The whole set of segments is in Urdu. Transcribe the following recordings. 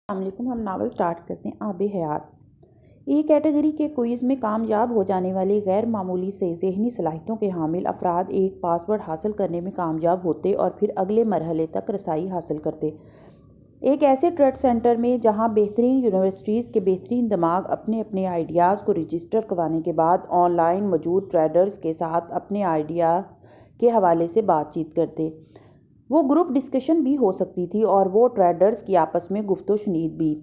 السلام علیکم۔ ہم ناول سٹارٹ کرتے ہیں آب حیات۔ ای کیٹیگری کے کوئز میں کامیاب ہو جانے والے غیر معمولی سے ذہنی صلاحیتوں کے حامل افراد ایک پاسورڈ حاصل کرنے میں کامیاب ہوتے اور پھر اگلے مرحلے تک رسائی حاصل کرتے۔ ایک ایسے ٹریڈ سینٹر میں جہاں بہترین یونیورسٹیز کے بہترین دماغ اپنے اپنے آئیڈیاز کو رجسٹر کروانے کے بعد آن لائن موجود ٹریڈرز کے ساتھ اپنے آئیڈیا کے حوالے سے بات چیت کرتے۔ وہ گروپ ڈسکشن بھی ہو سکتی تھی اور وہ ٹریڈرز کی آپس میں گفت و شنید بھی۔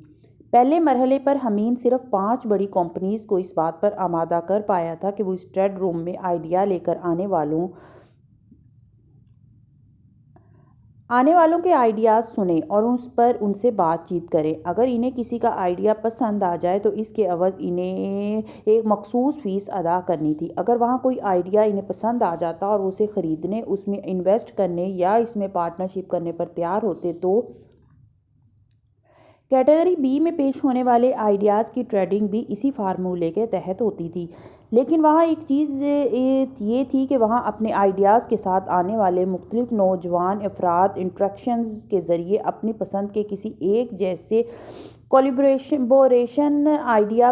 پہلے مرحلے پر حمین صرف 5 بڑی کمپنیز کو اس بات پر آمادہ کر پایا تھا کہ وہ اس ٹریڈ روم میں آئیڈیا لے کر آنے والوں کے آئیڈیاز سنیں اور اس پر ان سے بات چیت کریں۔ اگر انہیں کسی کا آئیڈیا پسند آ جائے تو اس کے عوض انہیں ایک مخصوص فیس ادا کرنی تھی۔ اگر وہاں کوئی آئیڈیا انہیں پسند آ جاتا اور اسے خریدنے، اس میں انویسٹ کرنے یا اس میں پارٹنرشپ کرنے پر تیار ہوتے تو کیٹیگری بی میں پیش ہونے والے آئیڈیاز کی ٹریڈنگ بھی اسی فارمولے کے تحت ہوتی تھی۔ لیکن وہاں ایک چیز یہ تھی کہ وہاں اپنے آئیڈیاز کے ساتھ آنے والے مختلف نوجوان افراد انٹریکشنز کے ذریعے اپنی پسند کے کسی ایک جیسے کولیبوریشن آئیڈیا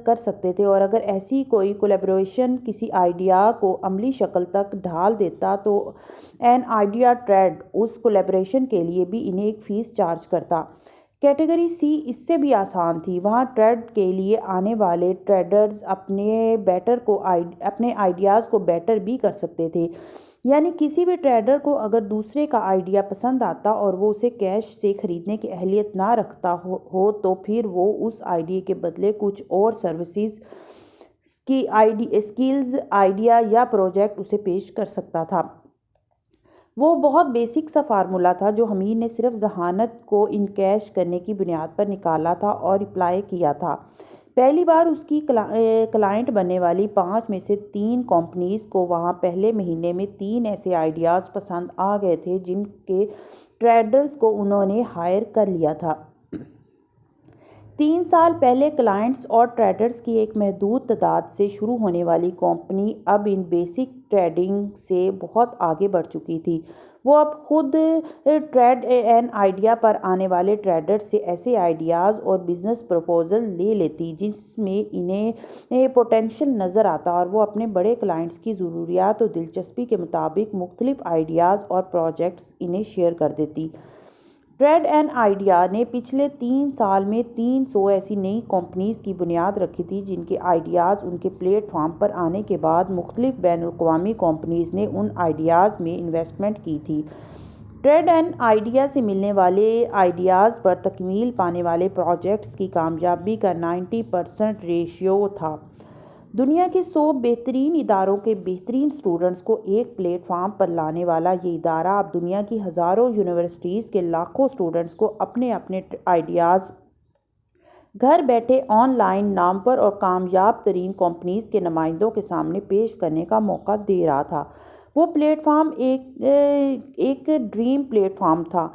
کر سکتے تھے، اور اگر ایسی کوئی کولیبوریشن کسی آئیڈیا کو عملی شکل تک ڈھال دیتا تو این آئیڈیا ٹریڈ اس کولیبوریشن کے لیے بھی انہیں ایک فیس چارج کرتا۔ کیٹیگری سی اس سے بھی آسان تھی۔ وہاں ٹریڈ کے لیے آنے والے ٹریڈرز اپنے آئیڈیاز کو بیٹر بھی کر سکتے تھے، یعنی کسی بھی ٹریڈر کو اگر دوسرے کا آئیڈیا پسند آتا اور وہ اسے کیش سے خریدنے کی اہلیت نہ رکھتا ہو تو پھر وہ اس آئیڈیا کے بدلے کچھ اور سروسز اسکلز آئیڈیا یا پروجیکٹ اسے پیش کر سکتا تھا۔ وہ بہت بیسک سا فارمولہ تھا جو حمید نے صرف ذہانت کو انکیش کرنے کی بنیاد پر نکالا تھا اور اپلائی کیا تھا۔ پہلی بار اس کی کلائنٹ بننے والی 5 میں سے 3 کمپنیز کو وہاں پہلے مہینے میں 3 ایسے آئیڈیاز پسند آ گئے تھے جن کے ٹریڈرز کو انہوں نے ہائر کر لیا تھا۔ 3 سال پہلے کلائنٹس اور ٹریڈرز کی ایک محدود تعداد سے شروع ہونے والی کمپنی اب ان بیسک ٹریڈنگ سے بہت آگے بڑھ چکی تھی۔ وہ اب خود ٹریڈ این آئیڈیا پر آنے والے ٹریڈرز سے ایسے آئیڈیاز اور بزنس پروپوزل لے لیتی جس میں انہیں پوٹینشل نظر آتا، اور وہ اپنے بڑے کلائنٹس کی ضروریات اور دلچسپی کے مطابق مختلف آئیڈیاز اور پروجیکٹس انہیں شیئر کر دیتی۔ ٹریڈ این آئیڈیا نے پچھلے 3 سال میں 300 ایسی نئی کمپنیز کی بنیاد رکھی تھی جن کے آئیڈیاز ان کے پلیٹ فارم پر آنے کے بعد مختلف بین الاقوامی کمپنیز نے ان آئیڈیاز میں انویسٹمنٹ کی تھی۔ ٹریڈ این آئیڈیا سے ملنے والے آئیڈیاز پر تکمیل پانے والے پروجیکٹس کی کامیابی کا 90% ریشیو تھا۔ دنیا کے 100 بہترین اداروں کے بہترین اسٹوڈنٹس کو ایک پلیٹ فارم پر لانے والا یہ ادارہ اب دنیا کی ہزاروں یونیورسٹیز کے لاکھوں اسٹوڈنٹس کو اپنے آئیڈیاز گھر بیٹھے آن لائن نامور اور کامیاب ترین کمپنیز کے نمائندوں کے سامنے پیش کرنے کا موقع دے رہا تھا۔ وہ پلیٹ فارم ایک ڈریم پلیٹ فارم تھا۔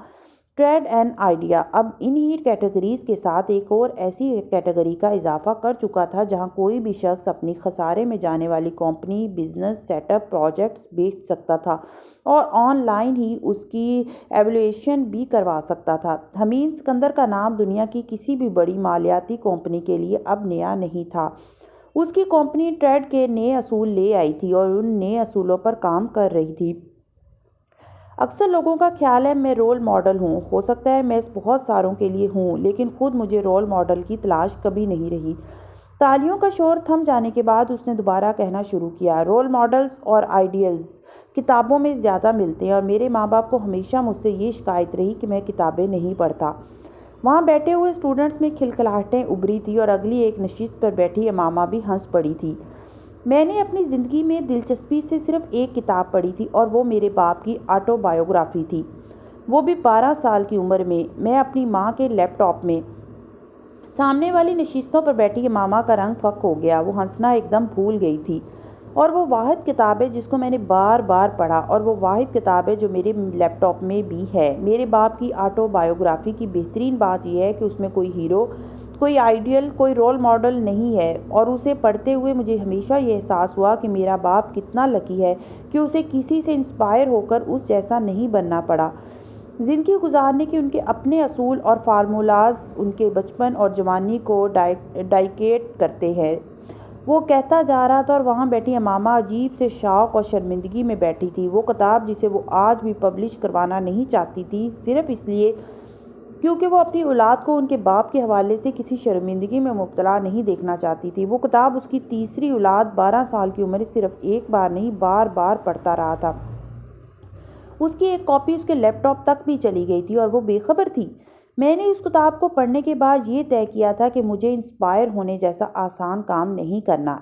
ٹریڈ این آئیڈیا اب انہی کیٹیگریز کے ساتھ ایک اور ایسی کیٹیگری کا اضافہ کر چکا تھا جہاں کوئی بھی شخص اپنی خسارے میں جانے والی company, business set up, projects بیچ سکتا تھا اور آن لائن ہی اس کی ایویلویشن بھی کروا سکتا تھا۔ حمید سکندر کا نام دنیا کی کسی بھی بڑی مالیاتی کمپنی کے لیے اب نیا نہیں تھا۔ اس کی کمپنی ٹریڈ کے نئے اصول لے آئی تھی اور ان نئے اصولوں پر کام کر رہی تھی۔ اکثر لوگوں کا خیال ہے میں رول ماڈل ہوں۔ ہو سکتا ہے میں بہت ساروں کے لیے ہوں، لیکن خود مجھے رول ماڈل کی تلاش کبھی نہیں رہی۔ تالیوں کا شور تھم جانے کے بعد اس نے دوبارہ کہنا شروع کیا، رول ماڈلز اور آئیڈیلز کتابوں میں زیادہ ملتے ہیں اور میرے ماں باپ کو ہمیشہ مجھ سے یہ شکایت رہی کہ میں کتابیں نہیں پڑھتا۔ وہاں بیٹھے ہوئے اسٹوڈنٹس میں کھلکھلاہٹیں ابھری تھی اور اگلی ایک نشست پر بیٹھی امامہ بھی ہنس پڑی تھی۔ میں نے اپنی زندگی میں دلچسپی سے صرف ایک کتاب پڑھی تھی اور وہ میرے باپ کی آٹو بایوگرافی تھی، وہ بھی 12 سال کی عمر میں۔ میں اپنی ماں کے لیپ ٹاپ میں سامنے والی نشستوں پر بیٹھی امامہ کا رنگ فک ہو گیا۔ وہ ہنسنا ایک دم بھول گئی تھی۔ اور وہ واحد کتاب ہے جس کو میں نے بار بار پڑھا، اور وہ واحد کتاب ہے جو میرے لیپ ٹاپ میں بھی ہے، میرے باپ کی آٹو بایوگرافی کی بہترین بات یہ ہے کہ اس میں کوئی ہیرو، کوئی آئیڈیل، کوئی رول ماڈل نہیں ہے، اور اسے پڑھتے ہوئے مجھے ہمیشہ یہ احساس ہوا کہ میرا باپ کتنا لکی ہے کہ اسے کسی سے انسپائر ہو کر اس جیسا نہیں بننا پڑا۔ زندگی گزارنے کے ان کے اپنے اصول اور فارمولاز ان کے بچپن اور جوانی کو ڈائیکیٹ کرتے ہیں۔ وہ کہتا جا رہا تھا اور وہاں بیٹھی امامہ عجیب سے شوق اور شرمندگی میں بیٹھی تھی۔ وہ کتاب جسے وہ آج بھی پبلش کروانا نہیں چاہتی تھی، صرف اس لیے کیونکہ وہ اپنی اولاد کو ان کے باپ کے حوالے سے کسی شرمندگی میں مبتلا نہیں دیکھنا چاہتی تھی۔ وہ کتاب اس کی تیسری اولاد 12 سال کی عمر صرف ایک بار نہیں بار بار پڑھتا رہا تھا۔ اس کی ایک کاپی اس کے لیپ ٹاپ تک بھی چلی گئی تھی اور وہ بے خبر تھی۔ میں نے اس کتاب کو پڑھنے کے بعد یہ طے کیا تھا کہ مجھے انسپائر ہونے جیسا آسان کام نہیں کرنا،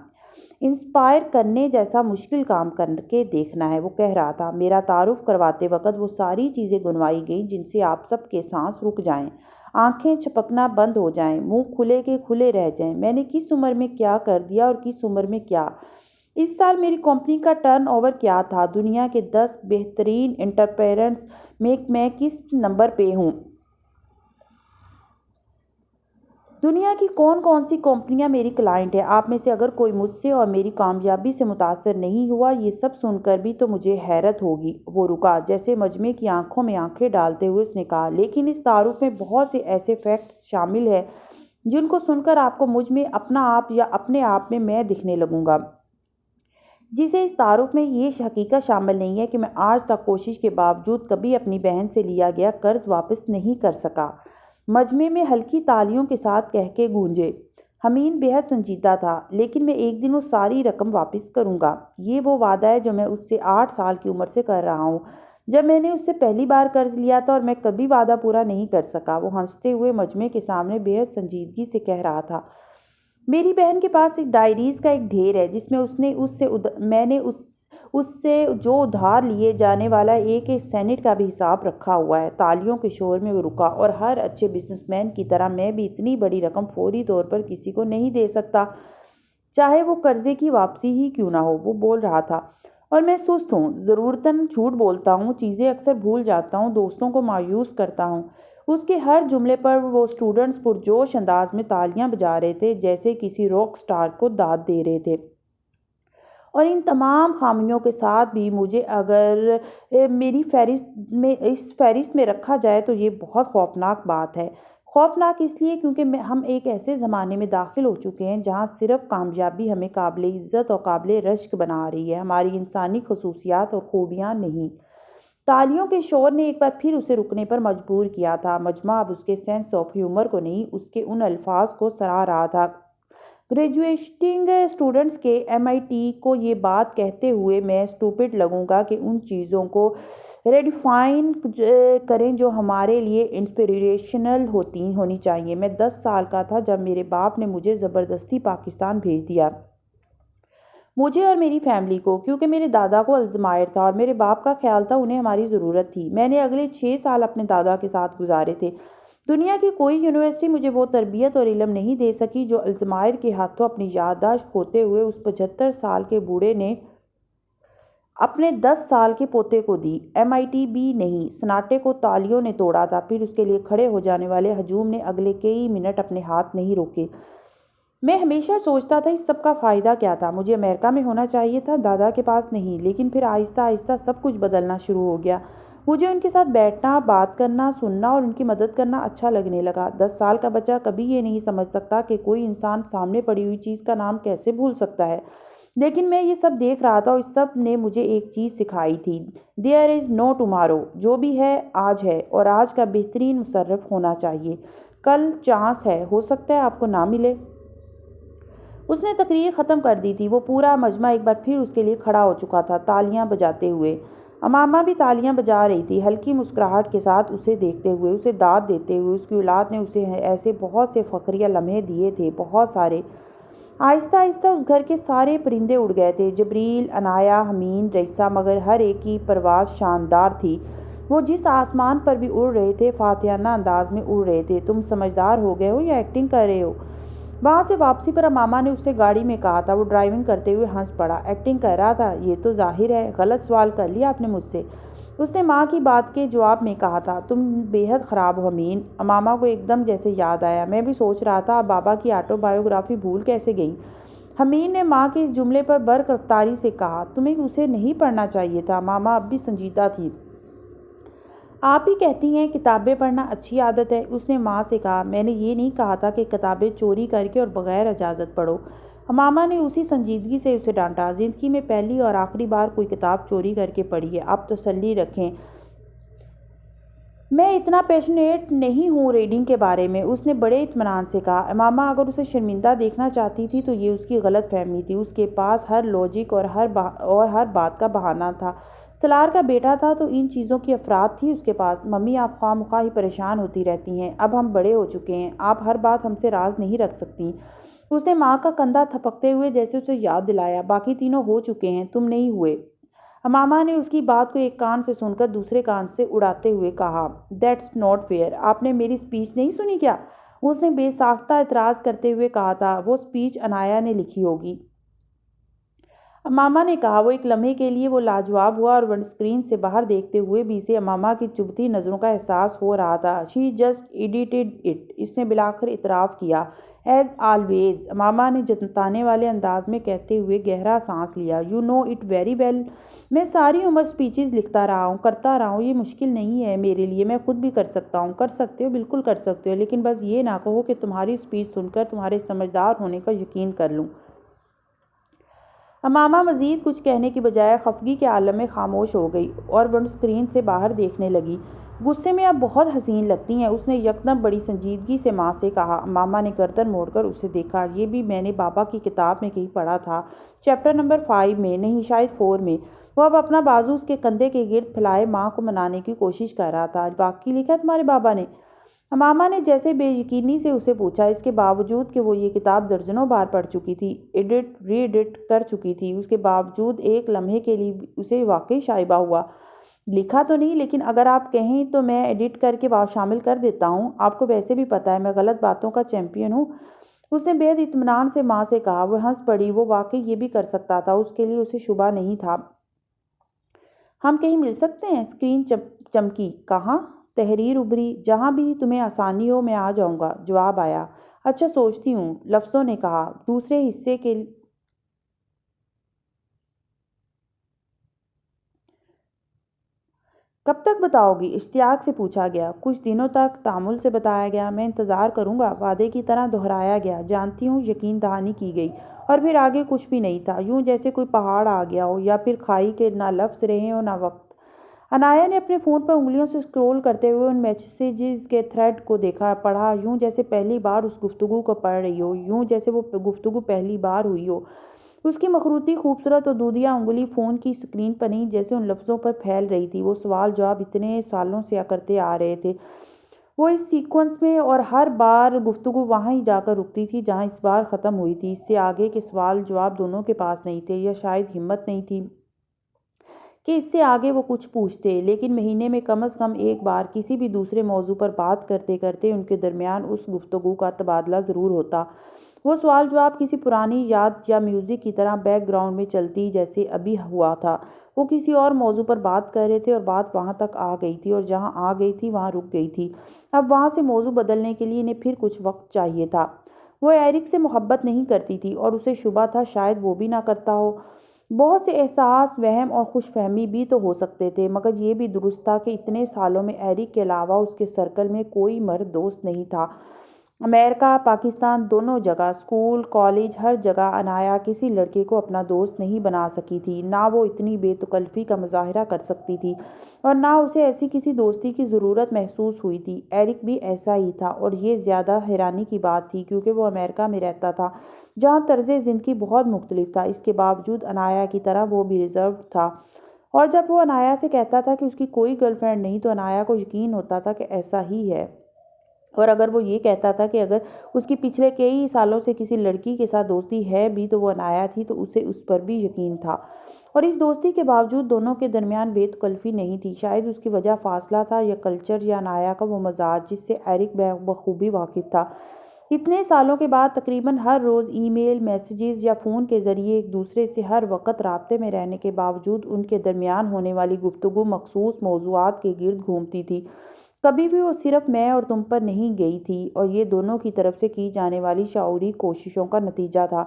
انسپائر کرنے جیسا مشکل کام کر کے دیکھنا ہے۔ وہ کہہ رہا تھا، میرا تعارف کرواتے وقت وہ ساری چیزیں گنوائی گئیں جن سے آپ سب کے سانس رک جائیں، آنکھیں چھپکنا بند ہو جائیں، منہ کھلے کے کھلے رہ جائیں۔ میں نے کس عمر میں کیا کر دیا اور کس عمر میں کیا؟ اس سال میری کمپنی کا ٹرن اوور کیا تھا؟ دنیا کے 10 بہترین انٹرپرینرز میں کس نمبر پہ ہوں؟ دنیا کی کون کون سی کمپنیاں میری کلائنٹ ہیں؟ آپ میں سے اگر کوئی مجھ سے اور میری کامیابی سے متاثر نہیں ہوا، یہ سب سن کر بھی تو مجھے حیرت ہوگی۔ وہ رکا، جیسے مجمع کی آنکھوں میں آنکھیں ڈالتے ہوئے اس نے کہا، لیکن اس تعارف میں بہت سے ایسے فیکٹس شامل ہیں جن کو سن کر آپ کو مجھ میں اپنا آپ یا اپنے آپ میں دکھنے لگوں گا، جسے اس تعارف میں یہ حقیقت شامل نہیں ہے کہ میں آج تک کوشش کے باوجود کبھی اپنی بہن سے لیا گیا قرض واپس نہیں کر سکا۔ مجمع میں ہلکی تالیوں کے ساتھ کہکے گونجے۔ حمین بے حد سنجیدہ تھا، لیکن میں ایک دن وہ ساری رقم واپس کروں گا۔ یہ وہ وعدہ ہے جو میں اس سے 8 سال کی عمر سے کر رہا ہوں، جب میں نے اس سے پہلی بار قرض لیا تھا اور میں کبھی وعدہ پورا نہیں کر سکا۔ وہ ہنستے ہوئے مجمع کے سامنے بے حد سنجیدگی سے کہہ رہا تھا، میری بہن کے پاس ایک ڈائریز کا ایک ڈھیر ہے جس میں میں نے اس سے جو ادھار لیے جانے والا ایک سینٹ کا بھی حساب رکھا ہوا ہے۔ تالیوں کے شور میں وہ رکا، اور ہر اچھے بزنس مین کی طرح میں بھی اتنی بڑی رقم فوری طور پر کسی کو نہیں دے سکتا، چاہے وہ قرضے کی واپسی ہی کیوں نہ ہو۔ وہ بول رہا تھا، اور میں سست ہوں، ضرورتاً جھوٹ بولتا ہوں، چیزیں اکثر بھول جاتا ہوں، دوستوں کو مایوس کرتا ہوں۔ اس کے ہر جملے پر وہ اسٹوڈنٹس پرجوش انداز میں تالیاں بجا رہے تھے، جیسے کسی راک سٹار کو داد دے رہے تھے۔ اور ان تمام خامیوں کے ساتھ بھی مجھے اگر میری اس فہرست میں رکھا جائے تو یہ بہت خوفناک بات ہے۔ خوفناک اس لیے کیونکہ ہم ایک ایسے زمانے میں داخل ہو چکے ہیں جہاں صرف کامیابی ہمیں قابل عزت اور قابل رشک بنا رہی ہے، ہماری انسانی خصوصیات اور خوبیاں نہیں۔ تالیوں کے شور نے ایک بار پھر اسے رکنے پر مجبور کیا تھا۔ مجمع اب اس کے سینس آف ہیومر کو نہیں، اس کے ان الفاظ کو سراہ رہا تھا۔ گریجویٹنگ اسٹوڈنٹس کے MIT کو یہ بات کہتے ہوئے میں اسٹوپڈ لگوں گا کہ ان چیزوں کو ریڈیفائن کریں جو ہمارے لیے انسپریشنل ہونی چاہیے۔ میں 10 سال کا تھا جب میرے باپ نے مجھے زبردستی پاکستان بھیج دیا، مجھے اور میری فیملی کو، کیونکہ میرے دادا کو الزائمر تھا اور میرے باپ کا خیال تھا انہیں ہماری ضرورت تھی۔ میں نے اگلے 6 سال اپنے دادا کے ساتھ گزارے تھے۔ دنیا کی کوئی یونیورسٹی مجھے وہ تربیت اور علم نہیں دے سکی جو الزائمر کے ہاتھوں اپنی یادداشت کھوتے ہوئے اس 75 سال کے بوڑھے نے اپنے 10 سال کے پوتے کو دی۔ MIT بھی نہیں۔ سناٹے کو تالیوں نے توڑا تھا، پھر اس کے لیے کھڑے ہو جانے والے ہجوم نے اگلے کئی منٹ اپنے ہاتھ نہیں روکے۔ میں ہمیشہ سوچتا تھا اس سب کا فائدہ کیا تھا؟ مجھے امریکہ میں ہونا چاہیے تھا، دادا کے پاس نہیں۔ لیکن پھر آہستہ آہستہ سب کچھ بدلنا شروع ہو گیا۔ مجھے ان کے ساتھ بیٹھنا، بات کرنا، سننا اور ان کی مدد کرنا اچھا لگنے لگا۔ 10 سال کا بچہ کبھی یہ نہیں سمجھ سکتا کہ کوئی انسان سامنے پڑی ہوئی چیز کا نام کیسے بھول سکتا ہے، لیکن میں یہ سب دیکھ رہا تھا اور اس سب نے مجھے ایک چیز سکھائی تھی، There is no tomorrow۔ جو بھی ہے آج ہے، اور آج کا بہترین مصرف ہونا چاہیے۔ کل چانس ہے، ہو سکتا ہے آپ کو نہ ملے۔ اس نے تقریر ختم کر دی تھی۔ وہ پورا مجمع ایک بار پھر اس کے لیے کھڑا ہو چکا تھا، تالیاں بجاتے ہوئے۔ امامہ بھی تالیاں بجا رہی تھی، ہلکی مسکراہٹ کے ساتھ اسے دیکھتے ہوئے، اسے داد دیتے ہوئے۔ اس کی اولاد نے اسے ایسے بہت سے فخریہ لمحے دیے تھے، بہت سارے۔ آہستہ آہستہ اس گھر کے سارے پرندے اڑ گئے تھے، جبریل، عنایا، حمین، رئیسہ، مگر ہر ایک کی پرواز شاندار تھی۔ وہ جس آسمان پر بھی اڑ رہے تھے، فاتحانہ انداز میں اڑ رہے تھے۔ تم سمجھدار ہو گئے ہو یا ایکٹنگ کر رہے ہو؟ وہاں سے واپسی پر امامہ نے اس سے گاڑی میں کہا تھا۔ وہ ڈرائیونگ کرتے ہوئے ہنس پڑا۔ ایکٹنگ کر رہا تھا؟ یہ تو ظاہر ہے، غلط سوال کر لیا آپ نے مجھ سے۔ اس نے ماں کی بات کے جواب میں کہا تھا، تم بے حد خراب ہو حمین۔ امامہ کو ایک دم جیسے یاد آیا، میں بھی سوچ رہا تھا آپ بابا کی آٹو بایوگرافی بھول کیسے گئیں؟ حمین نے ماں کے اس جملے پر برق رفتاری سے کہا، تمہیں اسے نہیں پڑھنا چاہیے تھا۔ امامہ اب بھی سنجیدہ تھی۔ آپ ہی کہتی ہیں کتابیں پڑھنا اچھی عادت ہے۔ اس نے ماں سے کہا، میں نے یہ نہیں کہا تھا کہ کتابیں چوری کر کے اور بغیر اجازت پڑھو۔ ماما نے اسی سنجیدگی سے اسے ڈانٹا، زندگی میں پہلی اور آخری بار کوئی کتاب چوری کر کے پڑھی ہے، اب تسلی رکھیں، میں اتنا پیشنیٹ نہیں ہوں ریڈنگ کے بارے میں۔ اس نے بڑے اطمینان سے کہا۔ ماما اگر اسے شرمندہ دیکھنا چاہتی تھی تو یہ اس کی غلط فہمی تھی۔ اس کے پاس ہر لاجک اور ہر بات کا بہانہ تھا۔ سلار کا بیٹا تھا تو ان چیزوں کی افراد تھی اس کے پاس۔ ممی آپ خواہ مخواہ ہی پریشان ہوتی رہتی ہیں، اب ہم بڑے ہو چکے ہیں، آپ ہر بات ہم سے راز نہیں رکھ سکتی۔ اس نے ماں کا کندھا تھپکتے ہوئے جیسے اسے یاد دلایا، باقی تینوں ہو چکے ہیں، تم نہیں ہوئے۔ ماما نے اس کی بات کو ایک کان سے سن کر دوسرے کان سے اڑاتے ہوئے کہا، دیٹس ناٹ فیئر، آپ نے میری سپیچ نہیں سنی کیا؟ اس نے بے ساختہ اعتراض کرتے ہوئے کہا تھا، وہ سپیچ عنایا نے لکھی ہوگی۔ ماما نے کہا۔ وہ ایک لمحے کے لیے وہ لاجواب ہوا اور ونڈ اسکرین سے باہر دیکھتے ہوئے بھی اسے ماما کی چبھتی نظروں کا احساس ہو رہا تھا۔ شی جسٹ ایڈیٹڈ اٹ، اس نے بالآخر اعتراف کیا، ایز آلویز، ماما نے جتانے والے انداز میں کہتے ہوئے گہرا سانس لیا۔ You know it very well, میں ساری عمر سپیچز لکھتا رہا ہوں، کرتا رہا ہوں، یہ مشکل نہیں ہے میرے لیے، میں خود بھی کر سکتا ہوں۔ کر سکتے ہو، بالکل کر سکتے ہو، لیکن بس یہ نہ کہو کہ تمہاری سپیچ سن کر تمہارے سمجھدار ہونے کا یقین کر لوں۔ ماما مزید کچھ کہنے کی بجائے خفگی کے عالم میں خاموش ہو گئی اور ونڈ اسکرین سے باہر دیکھنے لگی۔ غصے میں آپ بہت حسین لگتی ہیں، اس نے یکدم بڑی سنجیدگی سے ماں سے کہا۔ ماما نے گردن موڑ کر اسے دیکھا۔ یہ بھی میں نے بابا کی کتاب میں کہیں پڑھا تھا، چیپٹر نمبر 5 میں، نہیں شاید 4 میں۔ وہ اب اپنا بازو اس کے کندھے کے گرد پھیلائے ماں کو منانے کی کوشش کر رہا تھا۔ واقعی لکھا تمہارے بابا نے؟ ماما نے جیسے بے یقینی سے اسے پوچھا، اس کے باوجود کہ وہ یہ کتاب درجنوں بار پڑھ چکی تھی، ایڈٹ ری ایڈٹ کر چکی تھی، اس کے باوجود ایک لمحے کے لیے اسے واقعی شائبہ ہوا۔ لکھا تو نہیں، لیکن اگر آپ کہیں تو میں ایڈٹ کر کے شامل کر دیتا ہوں، آپ کو ویسے بھی پتہ ہے میں غلط باتوں کا چیمپئن ہوں۔ اس نے بے حد اطمینان سے ماں سے کہا۔ وہ ہنس پڑی، وہ واقعی یہ بھی کر سکتا تھا، اس کے لیے اسے شبہ نہیں تھا۔ ہم کہیں مل سکتے ہیں؟ اسکرین چمکی۔ کہاں؟ تحریر ابھری۔ جہاں بھی تمہیں آسانی ہو میں آ جاؤں گا، جواب آیا۔ اچھا سوچتی ہوں، لفظوں نے کہا۔ دوسرے حصے کے کب تک بتاؤ گی؟ اشتیاق سے پوچھا گیا۔ کچھ دنوں تک، تامل سے بتایا گیا۔ میں انتظار کروں گا، وعدے کی طرح دہرایا گیا۔ جانتی ہوں، یقین دہانی کی گئی، اور پھر آگے کچھ بھی نہیں تھا، یوں جیسے کوئی پہاڑ آ گیا ہو، یا پھر کھائی کے نہ لفظ رہے ہوں نہ وقت۔ عنایا نے اپنے فون پر انگلیوں سے اسکرول کرتے ہوئے ان میسیجز کے تھریڈ کو دیکھا، پڑھا، یوں جیسے پہلی بار اس گفتگو کو پڑھ رہی ہو، یوں جیسے وہ گفتگو پہلی بار ہوئی ہو۔ اس کی مخروطی خوبصورت اور دودھیا انگلی فون کی اسکرین پر نہیں، جیسے ان لفظوں پر پھیل رہی تھی۔ وہ سوال جواب اتنے سالوں سے کرتے آ رہے تھے، وہ اس سیکوینس میں، اور ہر بار گفتگو وہاں ہی جا کر رکتی تھی جہاں اس بار ختم ہوئی تھی۔ اس سے آگے کے سوال جواب دونوں کے پاس نہیں تھے، یا شاید ہمت نہیں تھی کہ اس سے آگے وہ کچھ پوچھتے، لیکن مہینے میں کم از کم ایک بار کسی بھی دوسرے موضوع پر بات کرتے کرتے ان کے درمیان اس گفتگو کا تبادلہ ضرور ہوتا۔ وہ سوال جواب کسی پرانی یاد یا میوزک کی طرح بیک گراؤنڈ میں چلتی، جیسے ابھی ہوا تھا۔ وہ کسی اور موضوع پر بات کر رہے تھے اور بات وہاں تک آ گئی تھی، اور جہاں آ گئی تھی وہاں رک گئی تھی۔ اب وہاں سے موضوع بدلنے کے لیے انہیں پھر کچھ وقت چاہیے تھا۔ وہ ایرک سے محبت نہیں کرتی تھی، اور اسے شبہ تھا شاید وہ بھی نہ کرتا ہو۔ بہت سے احساس، وہم اور خوش فہمی بھی تو ہو سکتے تھے، مگر یہ بھی درست تھا کہ اتنے سالوں میں ایرک کے علاوہ اس کے سرکل میں کوئی مرد دوست نہیں تھا۔ امریکہ، پاکستان، دونوں جگہ، اسکول، کالج، ہر جگہ عنایا کسی لڑکے کو اپنا دوست نہیں بنا سکی تھی۔ نہ وہ اتنی بے تکلفی کا مظاہرہ کر سکتی تھی، اور نہ اسے ایسی کسی دوستی کی ضرورت محسوس ہوئی تھی۔ ایرک بھی ایسا ہی تھا، اور یہ زیادہ حیرانی کی بات تھی کیونکہ وہ امریکہ میں رہتا تھا، جہاں طرز زندگی بہت مختلف تھا۔ اس کے باوجود عنایا کی طرح وہ بھی ریزروڈ تھا، اور جب وہ عنایا سے کہتا تھا کہ اس کی کوئی گرل فرینڈ نہیں تو عنایا کو یقین ہوتا تھا کہ ایسا ہی ہے، اور اگر وہ یہ کہتا تھا کہ اگر اس کی پچھلے کئی سالوں سے کسی لڑکی کے ساتھ دوستی ہے بھی تو وہ عنایا تھی، تو اسے اس پر بھی یقین تھا۔ اور اس دوستی کے باوجود دونوں کے درمیان بے تکلفی نہیں تھی۔ شاید اس کی وجہ فاصلہ تھا، یا کلچر، یا عنایا کا وہ مزاج جس سے ایرک بخوبی واقف تھا۔ اتنے سالوں کے بعد تقریباً ہر روز ای میل، میسیجز یا فون کے ذریعے ایک دوسرے سے ہر وقت رابطے میں رہنے کے باوجود ان کے درمیان ہونے والی گفتگو مخصوص موضوعات کے گرد گھومتی تھی۔ کبھی بھی وہ صرف میں اور تم پر نہیں گئی تھی، اور یہ دونوں کی طرف سے کی جانے والی شعوری کوششوں کا نتیجہ تھا۔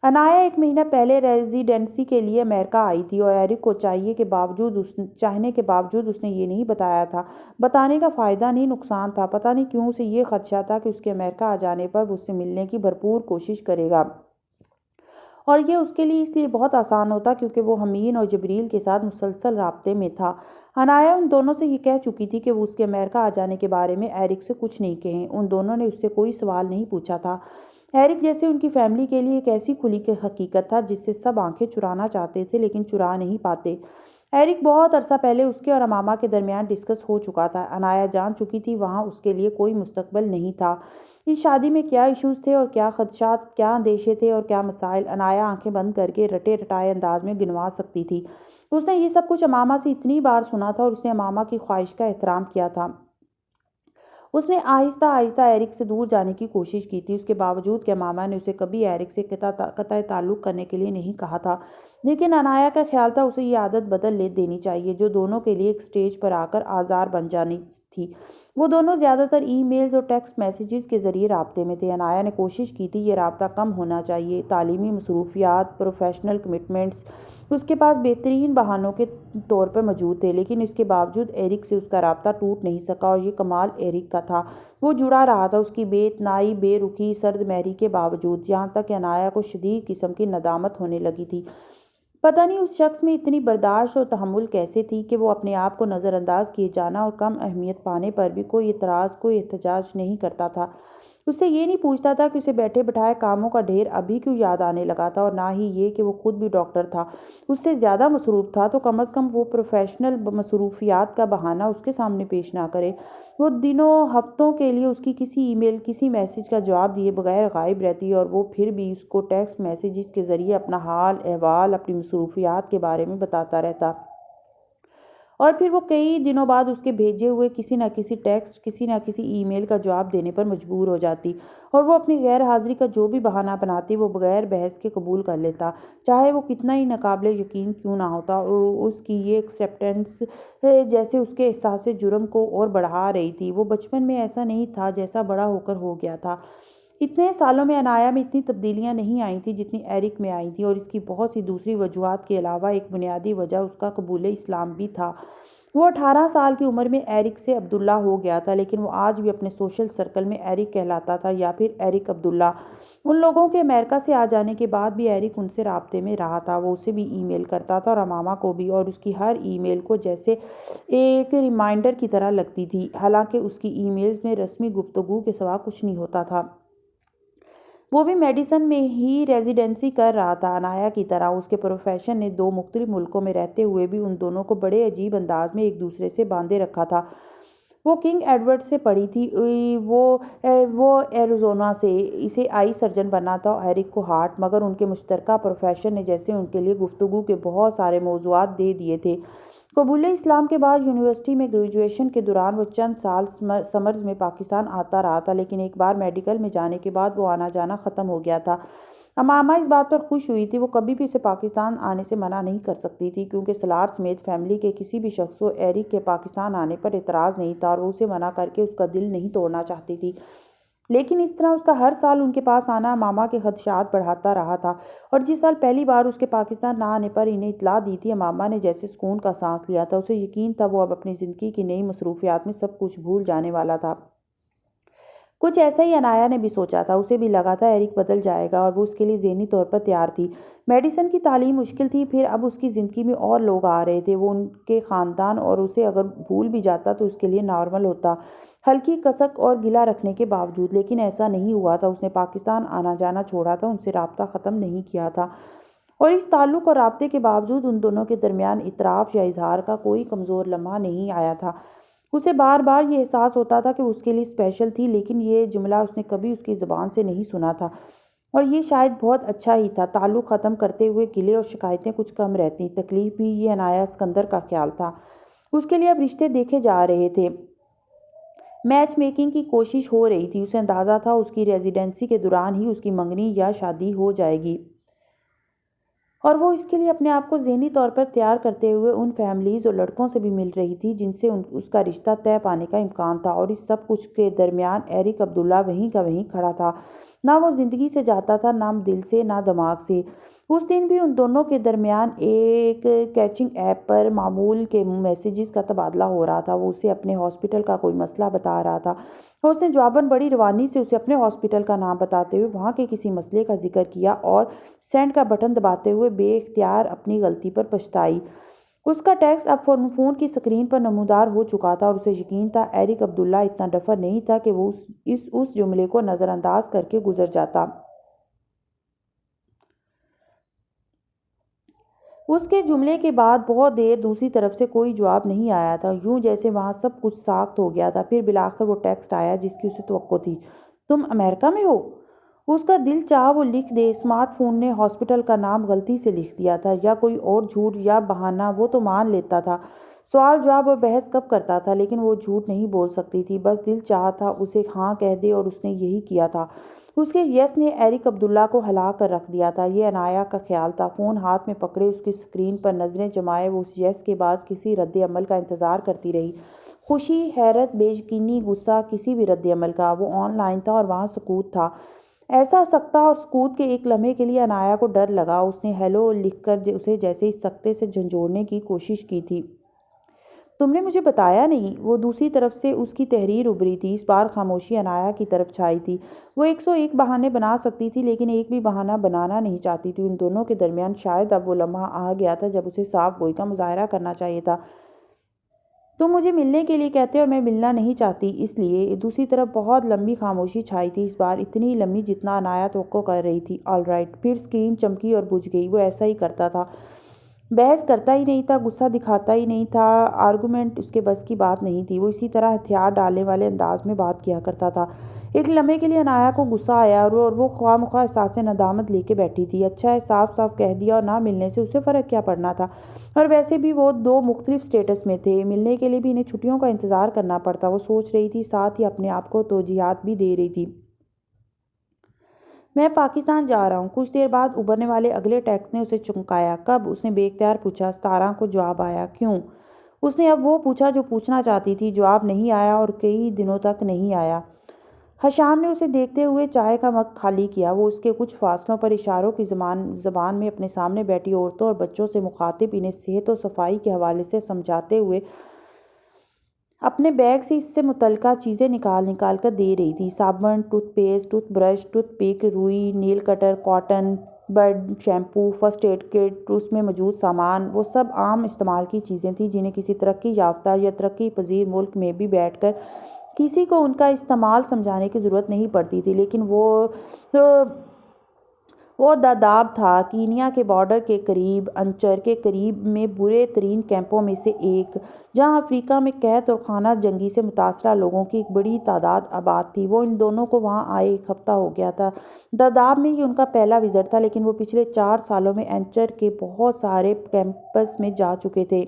انایا 1 مہینہ پہلے ریزیڈنسی کے لیے امریکہ آئی تھی اور ایرک کو چاہنے کے باوجود اس نے یہ نہیں بتایا تھا۔ بتانے کا فائدہ نہیں، نقصان تھا۔ پتہ نہیں کیوں اسے یہ خدشہ تھا کہ اس کے امریکہ آ جانے پر وہ اس سے ملنے کی بھرپور کوشش کرے گا، اور یہ اس کے لیے اس لیے بہت آسان ہوتا کیونکہ وہ امین اور جبریل کے ساتھ مسلسل رابطے میں تھا۔ انایا ان دونوں سے یہ کہہ چکی تھی کہ وہ اس کے امریکہ آ جانے کے بارے میں ایرک سے کچھ نہیں کہیں۔ ان دونوں نے اس سے کوئی سوال نہیں پوچھا تھا۔ ایرک جیسے ان کی فیملی کے لیے ایک ایسی کھلی حقیقت تھا جس سے سب آنکھیں چرانا چاہتے تھے لیکن چرا نہیں پاتے۔ ایرک بہت عرصہ پہلے اس کے اور اماما کے درمیان ڈسکس ہو چکا تھا۔ انایا جان چکی تھی وہاں اس کے لیے کوئی مستقبل نہیں تھا۔ اس شادی میں کیا ایشوز تھے اور کیا خدشات، کیا اندیشے تھے اور کیا مسائل، انایا آنکھیں بند کر کے رٹے رٹائے انداز میں گنوا سکتی تھی۔ اس نے یہ سب کچھ اماما سے اتنی بار سنا تھا اور اس نے اماما کی خواہش کا احترام کیا تھا۔ اس نے آہستہ آہستہ ایرک سے دور جانے کی کوشش کی تھی، اس کے باوجود کہ اماما نے اسے کبھی ایرک سے قطع تعلق کرنے کے لیے نہیں کہا تھا، لیکن انایا کا خیال تھا اسے یہ عادت بدل دینی چاہیے جو دونوں کے لیے ایک سٹیج پر آ کر آزار بن جانی تھی۔ وہ دونوں زیادہ تر ای میلز اور ٹیکسٹ میسیجز کے ذریعے رابطے میں تھے۔ انایا نے کوشش کی تھی یہ رابطہ کم ہونا چاہیے، تعلیمی مصروفیات، پروفیشنل کمٹمنٹس اس کے پاس بہترین بہانوں کے طور پر موجود تھے، لیکن اس کے باوجود ایرک سے اس کا رابطہ ٹوٹ نہیں سکا، اور یہ کمال ایرک کا تھا۔ وہ جڑا رہا تھا اس کی بے اتنائی، بے رخی، سرد مہری کے باوجود، یہاں تک کہ انایا کو شدید قسم کی ندامت ہونے لگی تھی۔ پتہ نہیں اس شخص میں اتنی برداشت اور تحمل کیسے تھی کہ وہ اپنے آپ کو نظر انداز کیے جانا اور کم اہمیت پانے پر بھی کوئی اعتراض، کوئی احتجاج نہیں کرتا تھا۔ اس سے یہ نہیں پوچھتا تھا کہ اسے بیٹھے بٹھائے کاموں کا ڈھیر ابھی کیوں یاد آنے لگا تھا، اور نہ ہی یہ کہ وہ خود بھی ڈاکٹر تھا، اس سے زیادہ مصروف تھا، تو کم از کم وہ پروفیشنل مصروفیات کا بہانہ اس کے سامنے پیش نہ کرے۔ وہ دنوں ہفتوں کے لیے اس کی کسی ای میل، کسی میسیج کا جواب دیے بغیر غائب رہتی، اور وہ پھر بھی اس کو ٹیکسٹ میسیجز کے ذریعے اپنا حال احوال، اپنی مصروفیات کے بارے میں بتاتا رہتا، اور پھر وہ کئی دنوں بعد اس کے بھیجے ہوئے کسی نہ کسی ٹیکسٹ، کسی نہ کسی ای میل کا جواب دینے پر مجبور ہو جاتی، اور وہ اپنی غیر حاضری کا جو بھی بہانہ بناتی وہ بغیر بحث کے قبول کر لیتا، چاہے وہ کتنا ہی ناقابل یقین کیوں نہ ہوتا۔ اور اس کی یہ ایکسیپٹنس جیسے اس کے احساس جرم کو اور بڑھا رہی تھی۔ وہ بچپن میں ایسا نہیں تھا جیسا بڑا ہو کر ہو گیا تھا۔ اتنے سالوں میں انایا میں اتنی تبدیلیاں نہیں آئی تھیں جتنی ایرک میں آئی تھیں، اور اس کی بہت سی دوسری وجوہات کے علاوہ ایک بنیادی وجہ اس کا قبول اسلام بھی تھا۔ وہ 18 سال کی عمر میں ایرک سے عبداللہ ہو گیا تھا، لیکن وہ آج بھی اپنے سوشل سرکل میں ایرک کہلاتا تھا یا پھر ایرک عبداللہ۔ ان لوگوں کے امریکہ سے آ جانے کے بعد بھی ایرک ان سے رابطے میں رہا تھا، وہ اسے بھی ای میل کرتا تھا اور اماما کو بھی، اور اس کی ہر ای میل کو جیسے ایک ریمائنڈر کی طرح لگتی تھی، حالانکہ اس کی ای میلز میں رسمی گفتگو کے سوا کچھ نہیں ہوتا تھا۔ وہ بھی میڈیسن میں ہی ریزیڈنسی کر رہا تھا، انایا کی طرح۔ اس کے پروفیشن نے 2 مختلف ملکوں میں رہتے ہوئے بھی ان دونوں کو بڑے عجیب انداز میں ایک دوسرے سے باندھے رکھا تھا۔ وہ کنگ ایڈورڈ سے پڑھی تھی، وہ ایریزونا سے، اسے آئی سرجن بننا تھا، ایرک کو ہارٹ، مگر ان کے مشترکہ پروفیشن نے جیسے ان کے لیے گفتگو کے بہت سارے موضوعات دے دیے تھے۔ قبول اسلام کے بعد یونیورسٹی میں گریجویشن کے دوران وہ چند سال سمرز میں پاکستان آتا رہا تھا، لیکن ایک بار میڈیکل میں جانے کے بعد وہ آنا جانا ختم ہو گیا تھا۔ اماما اس بات پر خوش ہوئی تھی، وہ کبھی بھی اسے پاکستان آنے سے منع نہیں کر سکتی تھی، کیونکہ سلار سمیت فیملی کے کسی بھی شخص کو ایرک کے پاکستان آنے پر اعتراض نہیں تھا، اور وہ اسے منع کر کے اس کا دل نہیں توڑنا چاہتی تھی۔ لیکن اس طرح اس کا ہر سال ان کے پاس آنا اماما کے خدشات بڑھاتا رہا تھا، اور جس سال پہلی بار اس کے پاکستان نہ آنے پر انہیں اطلاع دی تھی، اماما نے جیسے سکون کا سانس لیا تھا۔ اسے یقین تھا وہ اب اپنی زندگی کی نئی مصروفیات میں سب کچھ بھول جانے والا تھا۔ کچھ ایسا ہی انایا نے بھی سوچا تھا، اسے بھی لگا تھا ایرک بدل جائے گا، اور وہ اس کے لیے ذہنی طور پر تیار تھی۔ میڈیسن کی تعلیم مشکل تھی، پھر اب اس کی زندگی میں اور لوگ آ رہے تھے، وہ ان کے خاندان، اور اسے اگر بھول بھی جاتا تو اس کے لیے نارمل ہوتا، ہلکی کسک اور گلہ رکھنے کے باوجود۔ لیکن ایسا نہیں ہوا تھا، اس نے پاکستان آنا جانا چھوڑا تھا، ان سے رابطہ ختم نہیں کیا تھا، اور اس تعلق اور رابطے کے باوجود ان دونوں کے درمیان اعتراف یا اظہار کا کوئی کمزور لمحہ نہیں آیا تھا۔ اسے بار بار یہ احساس ہوتا تھا کہ وہ اس کے لیے اسپیشل تھی، لیکن یہ جملہ اس نے کبھی اس کی زبان سے نہیں سنا تھا، اور یہ شاید بہت اچھا ہی تھا۔ تعلق ختم کرتے ہوئے گلے اور شکایتیں کچھ کم رہتی، تکلیف بھی، یہ انایا اسکندر کا خیال تھا۔ اس کے لیے اب رشتے دیکھے جا رہے تھے، میچ میکنگ کی کوشش ہو رہی تھی، اسے اندازہ تھا اس کی ریزیڈنسی کے دوران ہی اس کی منگنی یا شادی ہو جائے گی، اور وہ اس کے لیے اپنے آپ کو ذہنی طور پر تیار کرتے ہوئے ان فیملیز اور لڑکوں سے بھی مل رہی تھی جن سے اس کا رشتہ طے پانے کا امکان تھا، اور اس سب کچھ کے درمیان ایرک عبداللہ وہیں کا وہیں کھڑا تھا، نہ وہ زندگی سے جاتا تھا، نہ دل سے، نہ دماغ سے۔ اس دن بھی ان دونوں کے درمیان ایک کیچنگ ایپ پر معمول کے میسیجز کا تبادلہ ہو رہا تھا۔ وہ اسے اپنے ہاسپٹل کا کوئی مسئلہ بتا رہا تھا، اس نے جواباً بڑی روانی سے اسے اپنے ہاسپٹل کا نام بتاتے ہوئے وہاں کے کسی مسئلے کا ذکر کیا اور سینڈ کا بٹن دباتے ہوئے بے اختیار اپنی غلطی پر پچھتائی۔ اس کا ٹیکسٹ اب فون کی سکرین پر نمودار ہو چکا تھا اور اسے یقین تھا ایرک عبداللہ اتنا ڈفر نہیں تھا کہ وہ اس جملے کو نظر انداز کر کے گزر جاتا۔ اس کے جملے کے بعد بہت دیر دوسری طرف سے کوئی جواب نہیں آیا تھا، یوں جیسے وہاں سب کچھ ساخت ہو گیا تھا۔ پھر بالآخر وہ ٹیکسٹ آیا جس کی اسے توقع تھی۔ تم امریکہ میں ہو؟ اس کا دل چاہا وہ لکھ دے، اسمارٹ فون نے ہاسپٹل کا نام غلطی سے لکھ دیا تھا، یا کوئی اور جھوٹ یا بہانہ، وہ تو مان لیتا تھا، سوال جواب اور بحث کب کرتا تھا، لیکن وہ جھوٹ نہیں بول سکتی تھی۔ بس دل چاہا تھا اسے ہاں کہہ دے، اور اس نے یہی کیا تھا۔ اس کے یس نے ایرک عبداللہ کو ہلا کر رکھ دیا تھا، یہ عنایہ کا خیال تھا۔ فون ہاتھ میں پکڑے اس کی سکرین پر نظریں جمائے وہ اس یس کے بعد کسی رد عمل کا انتظار کرتی رہی۔ خوشی، حیرت، بے یقینی، غصہ، کسی بھی رد عمل کا۔ وہ آن لائن تھا اور وہاں سکوت تھا، ایسا سکتہ اور سکوت کے ایک لمحے کے لیے عنایہ کو ڈر لگا۔ اس نے ہیلو لکھ کر اسے جیسے اس سکتے سے جھنجھوڑنے کی کوشش کی تھی۔ تم نے مجھے بتایا نہیں۔ وہ دوسری طرف سے اس کی تحریر ابھری تھی۔ اس بار خاموشی عنایہ کی طرف چھائی تھی۔ وہ 101 بہانے بنا سکتی تھی لیکن ایک بھی بہانہ بنانا نہیں چاہتی تھی۔ ان دونوں کے درمیان شاید اب وہ لمحہ آ گیا تھا جب اسے صاف گوئی کا مظاہرہ کرنا چاہیے تھا۔ تم مجھے ملنے کے لیے کہتے اور میں ملنا نہیں چاہتی اس لیے۔ دوسری طرف بہت لمبی خاموشی چھائی تھی، اس بار اتنی لمبی جتنا عنایہ توقع کر رہی تھی۔ All right. پھر سکرین چمکی اور بجھ گئی۔ وہ ایسا ہی کرتا تھا، بحث کرتا ہی نہیں تھا، غصہ دکھاتا ہی نہیں تھا، آرگومنٹ اس کے بس کی بات نہیں تھی۔ وہ اسی طرح ہتھیار ڈالنے والے انداز میں بات کیا کرتا تھا۔ ایک لمحے کے لیے عنایہ کو غصہ آیا اور وہ خواہ مخواہ احساس ندامت لے کے بیٹھی تھی۔ اچھا ہے، صاف صاف کہہ دیا اور نہ ملنے سے اسے فرق کیا پڑنا تھا، اور ویسے بھی وہ دو مختلف سٹیٹس میں تھے، ملنے کے لیے بھی انہیں چھٹیوں کا انتظار کرنا پڑتا۔ وہ سوچ رہی تھی، ساتھ ہی اپنے آپ کو توجیہات بھی دے رہی تھی۔ میں پاکستان جا رہا ہوں۔ کچھ دیر بعد ابھرنے والے اگلے ٹیکسٹ نے اسے چونکایا۔ کب؟ اس نے بے اختیار پوچھا۔ 17 کو جواب آیا۔ کیوں؟ اس نے اب وہ پوچھا جو پوچھنا چاہتی تھی۔ جواب نہیں آیا اور کئی دنوں تک نہیں آیا۔ حشام نے اسے دیکھتے ہوئے چائے کا مگ خالی کیا۔ وہ اس کے کچھ فاصلوں پر اشاروں کی زبان میں اپنے سامنے بیٹھی عورتوں اور بچوں سے مخاطب انہیں صحت و صفائی کے حوالے سے سمجھاتے ہوئے اپنے بیگ سے اس سے متعلقہ چیزیں نکال کر دے رہی تھی۔ صابن، toothpaste, toothbrush, toothpick, روئی، nail cutter, cotton bud, shampoo, first aid kit, اس میں موجود سامان، وہ سب عام استعمال کی چیزیں تھیں جنہیں کسی ترقی یافتہ یا ترقی پذیر ملک میں بھی بیٹھ کر کسی کو ان کا استعمال سمجھانے کی ضرورت نہیں پڑتی تھی۔ لیکن وہ داداب تھا، کینیا کے بارڈر کے قریب، انچر کے قریب میں برے ترین کیمپوں میں سے ایک، جہاں افریقہ میں قحط اور خانہ جنگی سے متاثرہ لوگوں کی ایک بڑی تعداد آباد تھی۔ وہ ان دونوں کو وہاں آئے 1 ہفتہ ہو گیا تھا۔ داداب میں یہ ان کا پہلا وزٹ تھا، لیکن وہ پچھلے 4 سالوں میں انچر کے بہت سارے کیمپس میں جا چکے تھے۔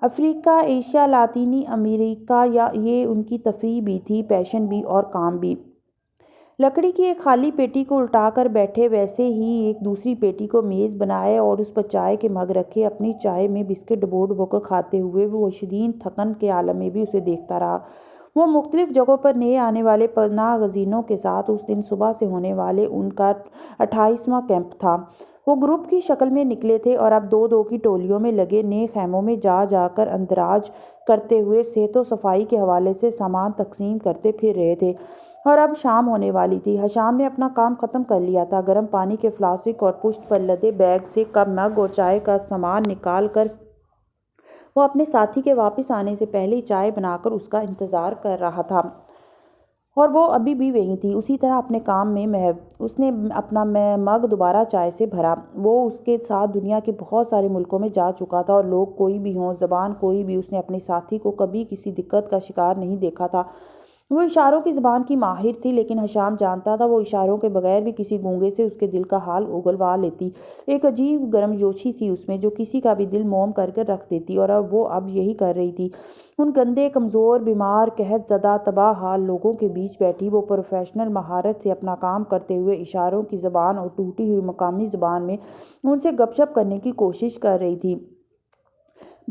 افریقہ، ایشیا، لاطینی امریکہ، یہ ان کی تفریح بھی تھی، پیشن بھی اور کام بھی۔ لکڑی کی ایک خالی پیٹی کو الٹا کر بیٹھے، ویسے ہی ایک دوسری پیٹی کو میز بنائے اور اس پر چائے کے مگ رکھے، اپنی چائے میں بسکٹ ڈبو کر کھاتے ہوئے وہ شدید تھکن کے عالم میں بھی اسے دیکھتا رہا۔ وہ مختلف جگہوں پر نئے آنے والے پناہ گزینوں کے ساتھ اس دن صبح سے ہونے والے ان کا 28واں کیمپ تھا۔ وہ گروپ کی شکل میں نکلے تھے اور اب 2-2 کی ٹولیوں میں لگے نئے خیموں میں جا کر اندراج کرتے ہوئے صحت و صفائی کے حوالے سے سامان تقسیم کرتے پھر رہے تھے۔ اور اب شام ہونے والی تھی۔ حشام نے اپنا کام ختم کر لیا تھا۔ گرم پانی کے فلاسک اور پشت پر لدے بیگ سے کپ، مگ اور چائے کا سامان نکال کر وہ اپنے ساتھی کے واپس آنے سے پہلے ہی چائے بنا کر اس کا انتظار کر رہا تھا، اور وہ ابھی بھی وہیں تھی، اسی طرح اپنے کام میں محو۔ اس نے اپنا مگ دوبارہ چائے سے بھرا۔ وہ اس کے ساتھ دنیا کے بہت سارے ملکوں میں جا چکا تھا، اور لوگ کوئی بھی ہوں، زبان کوئی بھی، اس نے اپنے ساتھی کو کبھی کسی دقت کا شکار نہیں دیکھا تھا۔ وہ اشاروں کی زبان کی ماہر تھی، لیکن ہشام جانتا تھا وہ اشاروں کے بغیر بھی کسی گونگے سے اس کے دل کا حال اگلوا لیتی۔ ایک عجیب گرم جوشی تھی اس میں جو کسی کا بھی دل موم کر کے رکھ دیتی، اور وہ اب یہی کر رہی تھی۔ ان گندے، کمزور، بیمار، قحط زدہ، تباہ حال لوگوں کے بیچ بیٹھی وہ پروفیشنل مہارت سے اپنا کام کرتے ہوئے اشاروں کی زبان اور ٹوٹی ہوئی مقامی زبان میں ان سے گپ شپ کرنے کی کوشش کر رہی تھی۔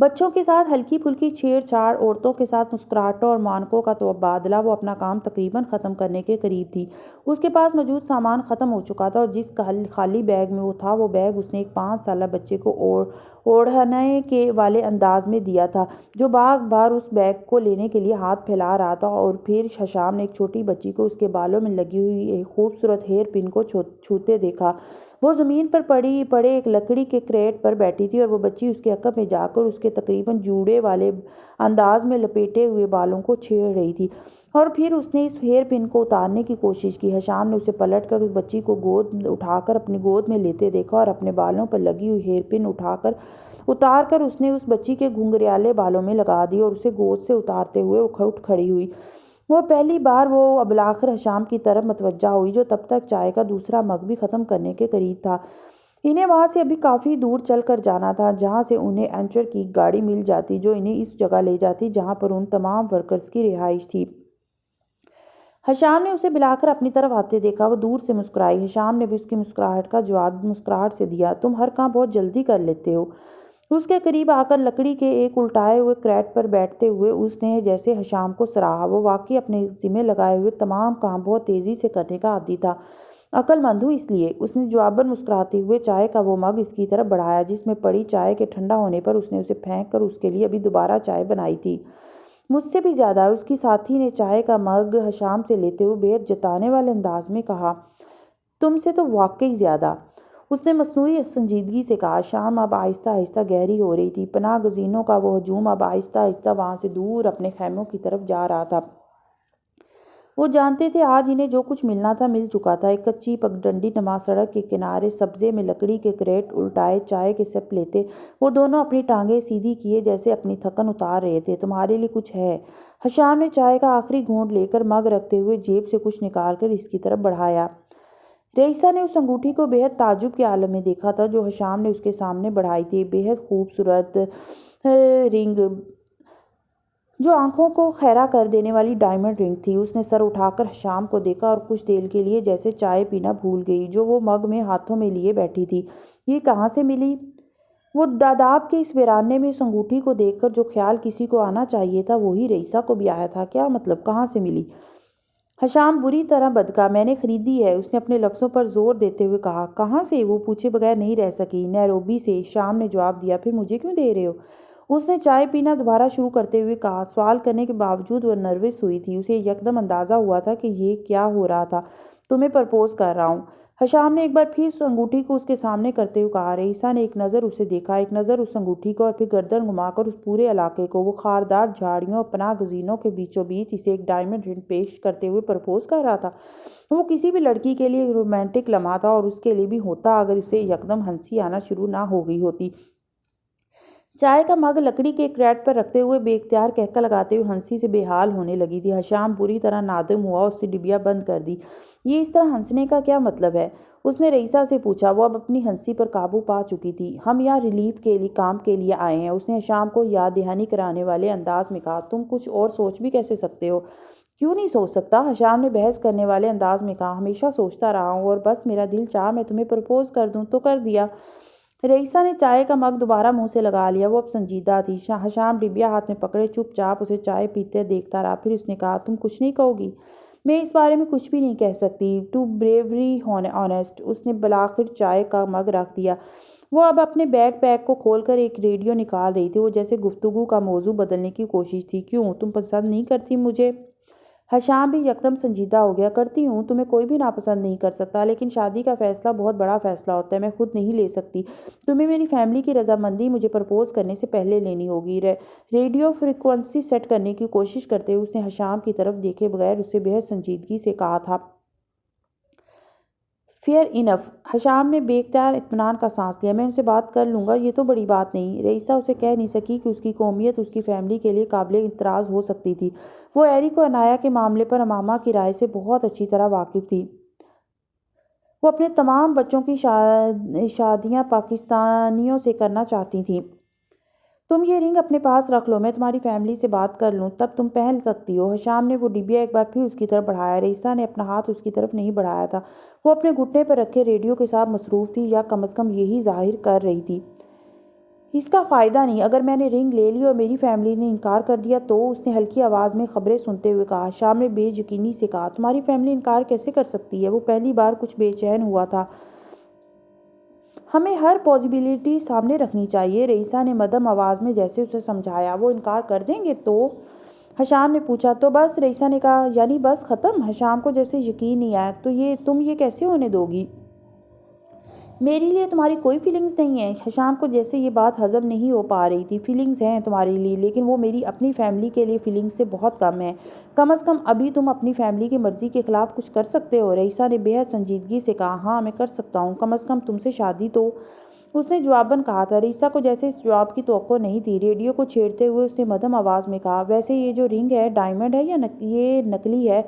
بچوں کے ساتھ ہلکی پھلکی چھیڑ چھاڑ، عورتوں کے ساتھ مسکراہٹوں اور مانکوں کا تبادلہ۔ وہ اپنا کام تقریباً ختم کرنے کے قریب تھی۔ اس کے پاس موجود سامان ختم ہو چکا تھا، اور جس خالی بیگ میں وہ تھا وہ بیگ اس نے ایک 5 سالہ بچے کو اوڑھنے کے والے انداز میں دیا تھا، جو بار بار اس بیگ کو لینے کے لیے ہاتھ پھیلا رہا تھا۔ اور پھر ہشام نے ایک چھوٹی بچی کو اس کے بالوں میں لگی ہوئی ایک خوبصورت ہیئر پن کو چھوتے دیکھا۔ وہ زمین پر پڑے ایک لکڑی کے کریٹ پر بیٹھی تھی، اور وہ بچی اس کے عقب میں جا کر اس کے تقریباً جوڑے والے انداز میں لپیٹے ہوئے بالوں کو چھیڑ رہی تھی، اور پھر اس نے اس ہیئر پن کو اتارنے کی کوشش کی۔ ہشام نے اسے پلٹ کر اس بچی کو اٹھا کر اپنی گود میں لیتے دیکھا، اور اپنے بالوں پر لگی ہوئی ہیئر پن اتار کر اس نے اس بچی کے گھنگریالے بالوں میں لگا دی، اور اسے گود سے اتارتے ہوئے وہ اٹھ کھڑی ہوئی۔ وہ پہلی بار وہ بالآخر ہشام کی طرف متوجہ ہوئی، جو تب تک چائے کا دوسرا مگ بھی ختم کرنے کے قریب تھا۔ انہیں وہاں سے ابھی کافی دور چل کر جانا تھا، جہاں سے انہیں اینچر کی گاڑی مل جاتی جو انہیں اس جگہ لے جاتی جہاں پر ان تمام ورکرز کی رہائش تھی۔ ہشام نے اسے بلا کر اپنی طرف آتے دیکھا۔ وہ دور سے مسکرائی۔ ہشام نے بھی اس کی مسکراہٹ کا جواب مسکراہٹ سے دیا۔ تم ہر کام بہت جلدی کر لیتے ہو۔ اس کے قریب آ کر لکڑی کے ایک الٹائے ہوئے کریٹ پر بیٹھتے ہوئے اس نے جیسے ہشام کو سراہا۔ وہ واقعی اپنے ذمہ لگائے ہوئے تمام کام بہت تیزی سے کرنے کا عادی تھا۔ عقل مند ہوں اس لیے۔ اس نے جواباً مسکراتے ہوئے چائے کا وہ مگ اس کی طرف بڑھایا جس میں پڑی چائے کے ٹھنڈا ہونے پر اس نے اسے پھینک کر اس کے لیے ابھی دوبارہ چائے بنائی تھی۔ مجھ سے بھی زیادہ، اس کی ساتھی نے چائے کا مگ ہشام سے لیتے ہوئے بے حد جتانے والے انداز میں کہا۔ تم سے تو واقعی زیادہ، اس نے مصنوعی سنجیدگی سے کہا۔ شام اب آہستہ آہستہ گہری ہو رہی تھی۔ پناہ گزینوں کا وہ ہجوم اب آہستہ آہستہ وہاں سے دور اپنے خیموں کی طرف جا رہا تھا۔ وہ جانتے تھے آج انہیں جو کچھ ملنا تھا مل چکا تھا۔ ایک کچی پگڈنڈی نما سڑک کے کنارے سبزے میں لکڑی کے کریٹ الٹائے چائے کے سپ لیتے وہ دونوں اپنی ٹانگیں سیدھی کیے جیسے اپنی تھکن اتار رہے تھے۔ تمہارے لیے کچھ ہے؟ ہشام نے چائے کا آخری گھونٹ لے کر مگ رکھتے ہوئے جیب سے کچھ نکال کر اس کی طرف بڑھایا۔ رئیسہ نے اس انگوٹھی کو بے حد تعجب کے عالم میں دیکھا تھا جو ہشام نے اس کے سامنے بڑھائی تھی۔ بے حد خوبصورت رنگ جو آنکھوں کو خیرہ کر دینے والی ڈائمنڈ رنگ تھی۔ اس نے سر اٹھا کر ہشام کو دیکھا اور کچھ دیر کے لیے جیسے چائے پینا بھول گئی جو وہ مگ میں ہاتھوں میں لیے بیٹھی تھی۔ یہ کہاں سے ملی؟ وہ داداب کے اس ویرانے میں اس انگوٹھی کو دیکھ کر جو خیال کسی کو آنا چاہیے تھا وہی رئیسہ کو بھی آیا تھا۔ کیا مطلب کہاں سے ملی؟ ہشام بری طرح بدکا۔ میں نے خریدی ہے، اس نے اپنے لفظوں پر زور دیتے ہوئے کہا۔ کہاں سے؟ وہ پوچھے بغیر نہیں رہ سکی۔ نیروبی سے، شام نے جواب دیا۔ پھر مجھے کیوں دے رہے ہو؟ اس نے چائے پینا دوبارہ شروع کرتے ہوئے کہا۔ سوال کرنے کے باوجود وہ نروس ہوئی تھی۔ اسے یکدم اندازہ ہوا تھا کہ یہ کیا ہو رہا تھا۔ تمہیں پرپوز کر رہا ہوں۔ ہشام نے ایک بار پھر اس انگوٹھی کو اس کے سامنے کرتے ہوئے کہا۔ رئیسہ نے ایک نظر اسے دیکھا، ایک نظر اس انگوٹھی کو، اور پھر گردن گھما کر اس پورے علاقے کو۔ وہ خاردار جھاڑیوں اور پناہ گزینوں کے بیچوں بیچ اسے ایک ڈائمنڈ رنگ پیش کرتے ہوئے پرپوز کر رہا تھا۔ وہ کسی بھی لڑکی کے لیے ایک رومانٹک لمحہ تھا، اور اس کے لیے بھی ہوتا اگر اسے یکدم ہنسی آنا شروع نہ ہو گئی ہوتی۔ چائے کا مگ لکڑی کے کریٹ پر رکھتے ہوئے بے اختیار کہکہ لگاتے ہوئے ہنسی سے بے حال ہونے لگی تھی۔ ہشام بری طرح نادم ہوا۔ اس نے ڈبیا بند کر دی۔ یہ اس طرح ہنسنے کا کیا مطلب ہے؟ اس نے رئیسہ سے پوچھا۔ وہ اب اپنی ہنسی پر قابو پا چکی تھی۔ ہم یہاں ریلیف کے کام کے لیے آئے ہیں، اس نے ہشام کو یاد دہانی کرانے والے انداز میں کہا۔ تم کچھ اور سوچ بھی کیسے سکتے ہو؟ کیوں نہیں سوچ سکتا؟ ہشام نے بحث کرنے والے انداز میں کہا۔ ہمیشہ سوچتا رہا ہوں، اور بس میرا دل چاہا میں تمہیں پرپوز کر دوں تو کر دیا۔ رئیسہ نے چائے کا مگ دوبارہ منہ سے لگا لیا۔ وہ اب سنجیدہ تھی۔ ہشام ڈبیا ہاتھ میں پکڑے چپ چاپ اسے چائے پیتے دیکھتا رہا۔ پھر اس نے کہا۔ تم کچھ نہیں کہو گی؟ میں اس بارے میں کچھ بھی نہیں کہہ سکتی۔ To brewery honest. اس نے بالآخر چائے کا مگ رکھ دیا۔ وہ اب اپنے بیک پیک کو کھول کر ایک ریڈیو نکال رہی تھی۔ وہ جیسے گفتگو کا موضوع بدلنے کی کوشش تھی۔ کیوں؟ تم پسند نہیں کرتی مجھے؟ ہشام بھی یکدم سنجیدہ ہو گیا۔ کرتی ہوں، تمہیں کوئی بھی ناپسند نہیں کر سکتا، لیکن شادی کا فیصلہ بہت بڑا فیصلہ ہوتا ہے، میں خود نہیں لے سکتی۔ تمہیں میری فیملی کی رضامندی مجھے پرپوز کرنے سے پہلے لینی ہوگی۔ ریڈیو فریکوینسی سیٹ کرنے کی کوشش کرتے ہوئے اس نے ہشام کی طرف دیکھے بغیر اسے بے حد سنجیدگی سے کہا تھا۔ فیئر انف، حشام نے بے اختیار اطمینان کا سانس لیا۔ میں ان سے بات کر لوں گا، یہ تو بڑی بات نہیں۔ رئیسہ اسے کہہ نہیں سکی کہ اس کی قومیت اس کی فیملی کے لیے قابل اعتراض ہو سکتی تھی۔ وہ ایرک و عنایہ کے معاملے پر امامہ کی رائے سے بہت اچھی طرح واقف تھی۔ وہ اپنے تمام بچوں کی شادیاں پاکستانیوں سے کرنا چاہتی تھیں۔ تم یہ رنگ اپنے پاس رکھ لو، میں تمہاری فیملی سے بات کر لوں، تب تم پہن سکتی ہو۔ حشام نے وہ ڈبیا ایک بار پھر اس کی طرف بڑھایا۔ رئیسہ نے اپنا ہاتھ اس کی طرف نہیں بڑھایا تھا۔ وہ اپنے گھٹنے پر رکھے ریڈیو کے ساتھ مصروف تھی، یا کم از کم یہی ظاہر کر رہی تھی۔ اس کا فائدہ نہیں، اگر میں نے رنگ لے لی اور میری فیملی نے انکار کر دیا تو، اس نے ہلکی آواز میں خبریں سنتے ہوئے کہا۔ حشام نے بے یقینی سے کہا، تمہاری فیملی انکار کیسے کر سکتی ہے؟ وہ پہلی بار کچھ بے چین ہوا تھا۔ ہمیں ہر پاسبلٹی سامنے رکھنی چاہیے، رئیسہ نے مدھم آواز میں جیسے اسے سمجھایا۔ وہ انکار کر دیں گے تو؟ حشام نے پوچھا۔ تو بس، رئیسہ نے کہا، یعنی بس ختم؟ حشام کو جیسے یقین نہیں آیا۔ تو تم یہ کیسے ہونے دو گی؟ میرے لیے تمہاری کوئی فیلنگز نہیں ہیں؟ حشام کو جیسے یہ بات ہضم نہیں ہو پا رہی تھی۔ فیلنگز ہیں تمہارے لیے، لیکن وہ میری اپنی فیملی کے لیے فیلنگز سے بہت کم ہیں۔ کم از کم ابھی تم اپنی فیملی کی مرضی کے خلاف کچھ کر سکتے ہو؟ رئیسہ نے بے حد سنجیدگی سے کہا، ہاں میں کر سکتا ہوں، کم از کم تم سے شادی تو۔ اس نے جواباً کہا تھا۔ رئیسہ کو جیسے اس جواب کی توقع نہیں تھی۔ ریڈیو کو چھیڑتے ہوئے اس نے مدھم آواز میں کہا، ویسے یہ جو رنگ ہے ڈائمنڈ ہے یا یہ نکلی ہے؟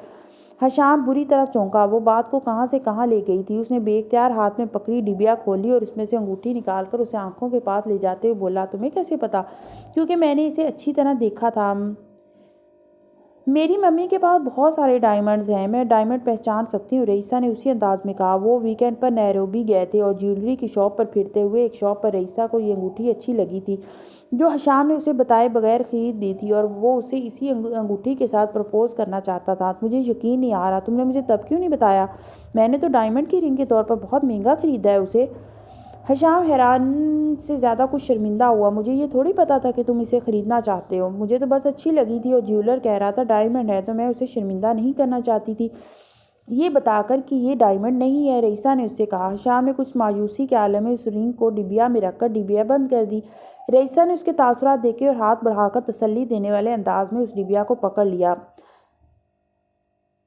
حشام بری طرح چونکا۔ وہ بات کو کہاں سے کہاں لے گئی تھی۔ اس نے بے اختیار ہاتھ میں پکڑی ڈبیا کھولی اور اس میں سے انگوٹھی نکال کر اسے آنکھوں کے پاس لے جاتے ہوئے بولا، تمہیں کیسے پتا؟ کیونکہ میں نے اسے اچھی طرح دیکھا تھا۔ میری ممی کے پاس بہت سارے ڈائمنڈز ہیں، میں ڈائمنڈ پہچان سکتی ہوں، رئیسہ نے اسی انداز میں کہا۔ وہ ویکینڈ پر نیروبی گئے تھے اور جیولری کی شاپ پر پھرتے ہوئے ایک شاپ پر رئیسہ کو یہ انگوٹھی اچھی لگی تھی جو حشام نے اسے بتائے بغیر خرید دی تھی، اور وہ اسے اسی انگوٹھی کے ساتھ پرپوز کرنا چاہتا تھا۔ مجھے یقین نہیں آ رہا، تم نے مجھے تب کیوں نہیں بتایا؟ میں نے تو ڈائمنڈ کی رنگ کے طور پر بہت مہنگا خریدا ہے اسے۔ حشام حیران سے زیادہ کچھ شرمندہ ہوا۔ مجھے یہ تھوڑی پتا تھا کہ تم اسے خریدنا چاہتے ہو، مجھے تو بس اچھی لگی تھی، اور جیولر کہہ رہا تھا ڈائمنڈ ہے تو میں اسے شرمندہ نہیں کرنا چاہتی تھی یہ بتا کر کہ یہ ڈائمنڈ نہیں ہے، رئیسہ نے اس سے کہا۔ حشام نے کچھ مایوسی کے عالم میں اس رنگ کو ڈبیا میں رکھ کر ڈبیا بند کر دی۔ رئیسہ نے اس کے تاثرات دیکھے اور ہاتھ بڑھا کر تسلی دینے والے انداز میں اس ڈبیا کو پکڑ لیا۔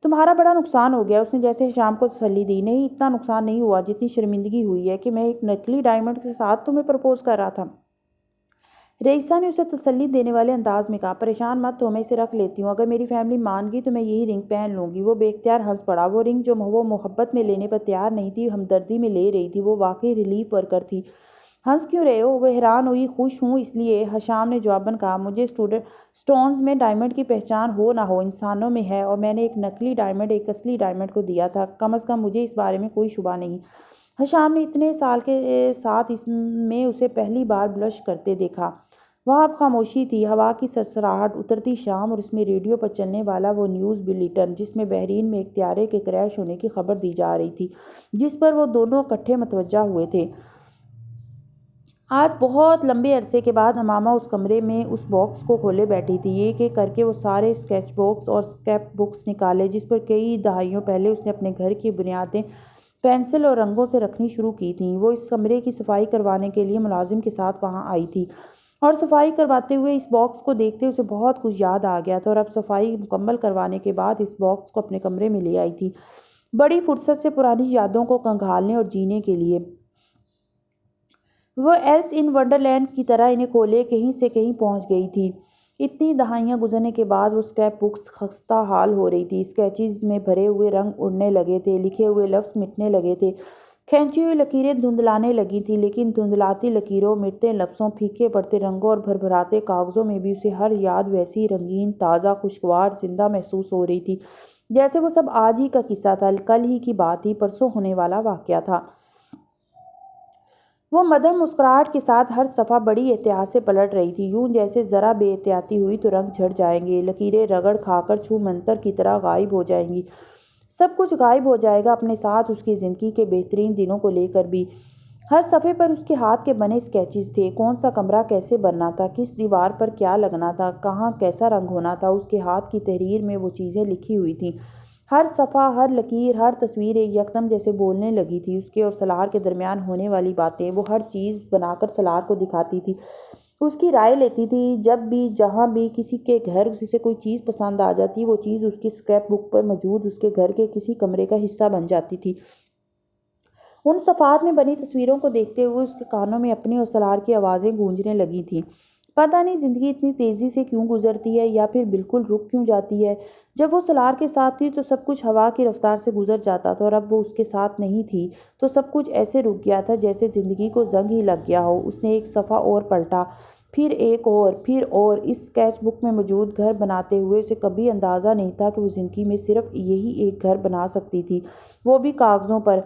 تمہارا بڑا نقصان ہو گیا، اس نے جیسے حشام کو تسلی دی۔ نہیں، اتنا نقصان نہیں ہوا جتنی شرمندگی ہوئی ہے کہ میں ایک نکلی ڈائمنڈ کے ساتھ تمہیں پرپوز کر رہا تھا، رئیسہ نے اسے تسلی دینے والے انداز میں کہا۔ پریشان مت ہو، میں اسے رکھ لیتی ہوں، اگر میری فیملی مان گئی تو میں یہی رنگ پہن لوں گی۔ وہ بے اختیار ہنس پڑا۔ وہ رنگ جو وہ محبت میں لینے پر تیار نہیں تھی، ہمدردی میں لے رہی تھی۔ وہ واقعی ریلیف ورکر تھی۔ ہنس کیوں رہے ہو؟ وہ حیران ہوئی۔ خوش ہوں اس لیے، حشام نے جواباً کہا، مجھے سٹونز میں ڈائمنڈ کی پہچان ہو نہ ہو انسانوں میں ہے، اور میں نے ایک نکلی ڈائمنڈ ایک اصلی ڈائمنڈ کو دیا تھا، کم از کم مجھے اس بارے میں کوئی شبہ نہیں۔ حشام نے اتنے سال کے ساتھ اس میں اسے پہلی بار بلش کرتے دیکھا۔ وہاں اب خاموشی تھی، ہوا کی سرسراہٹ، اترتی شام، اور اس میں ریڈیو پر چلنے والا وہ نیوز بلیٹن جس میں بحرین میں ایک طیارے کے کریش ہونے کی خبر دی جا رہی تھی، جس پر وہ دونوں اکٹھے متوجہ ہوئے تھے۔ آج بہت لمبے عرصے کے بعد امامہ اس کمرے میں اس باکس کو کھولے بیٹھی تھی۔ ایک ایک کر کے وہ سارے اسکیچ بکس اور اسکیپ بکس نکالے جس پر کئی دہائیوں پہلے اس نے اپنے گھر کی بنیادیں پینسل اور رنگوں سے رکھنی شروع کی تھیں۔ وہ اس کمرے کی صفائی کروانے کے لیے ملازم کے ساتھ وہاں آئی تھی، اور صفائی کرواتے ہوئے اس باکس کو دیکھتے اسے بہت کچھ یاد آ گیا تھا، اور اب صفائی مکمل کروانے کے بعد اس باکس کو اپنے کمرے میں لے آئی تھی، بڑی فرصت سے پرانی یادوں کو کنگھالنے اور جینے کے لیے۔ وہ ایلس ان ونڈرلینڈ کی طرح انہیں کھولے کہیں سے کہیں پہنچ گئی تھی۔ اتنی دہائیاں گزرنے کے بعد وہ اسکیپ بکس خستہ حال ہو رہی تھی، اسکیچز میں بھرے ہوئے رنگ اڑنے لگے تھے، لکھے ہوئے لفظ مٹنے لگے تھے، کھینچی ہوئی لکیریں دھندلانے لگی تھیں، لیکن دھندلاتی لکیروں، مٹتے لفظوں، پھیکے پڑتے رنگوں اور بھربھراتے کاغذوں میں بھی اسے ہر یاد ویسی رنگین، تازہ، خوشگوار، زندہ محسوس ہو رہی تھی، جیسے وہ سب آج ہی کا قصہ تھا، کل ہی کی بات تھی، پرسوں ہونے والا واقعہ تھا۔ وہ مدھم مسکراہٹ کے ساتھ ہر صفحہ بڑی احتیاط سے پلٹ رہی تھی، یوں جیسے ذرا بے احتیاطی ہوئی تو رنگ جھڑ جائیں گے، لکیریں رگڑ کھا کر چھو منتر کی طرح غائب ہو جائیں گی، سب کچھ غائب ہو جائے گا، اپنے ساتھ اس کی زندگی کے بہترین دنوں کو لے کر بھی۔ ہر صفحے پر اس کے ہاتھ کے بنے اسکیچز تھے، کون سا کمرہ کیسے بننا تھا، کس دیوار پر کیا لگنا تھا، کہاں کیسا رنگ ہونا تھا، اس کے ہاتھ کی تحریر میں وہ چیزیں لکھی ہوئی تھیں۔ ہر صفحہ، ہر لکیر، ہر تصویر ایک یکدم جیسے بولنے لگی تھی۔ اس کے اور سلار کے درمیان ہونے والی باتیں وہ ہر چیز بنا کر سلار کو دکھاتی تھی، اس کی رائے لیتی تھی، جب بھی جہاں بھی کسی کے گھر اسے کوئی چیز پسند آ جاتی، وہ چیز اس کی اسکریپ بک پر موجود اس کے گھر کے کسی کمرے کا حصہ بن جاتی تھی۔ ان صفحات میں بنی تصویروں کو دیکھتے ہوئے اس کے کانوں میں اپنی اور سالار کی آوازیں گونجنے لگی تھیں۔ پتہ نہیں زندگی اتنی تیزی سے کیوں گزرتی ہے یا پھر بالکل رک کیوں جاتی ہے۔ جب وہ سالار کے ساتھ تھی تو سب کچھ ہوا کی رفتار سے گزر جاتا تھا، اور اب وہ اس کے ساتھ نہیں تھی تو سب کچھ ایسے رک گیا تھا جیسے زندگی کو زنگ ہی لگ گیا ہو۔ اس نے ایک صفحہ اور پلٹا، پھر ایک اور، پھر اور۔ اس اسکیچ بک میں موجود گھر بناتے ہوئے اسے کبھی اندازہ نہیں تھا کہ وہ زندگی میں صرف یہی ایک گھر بنا سکتی تھی، وہ بھی کاغذوں پر،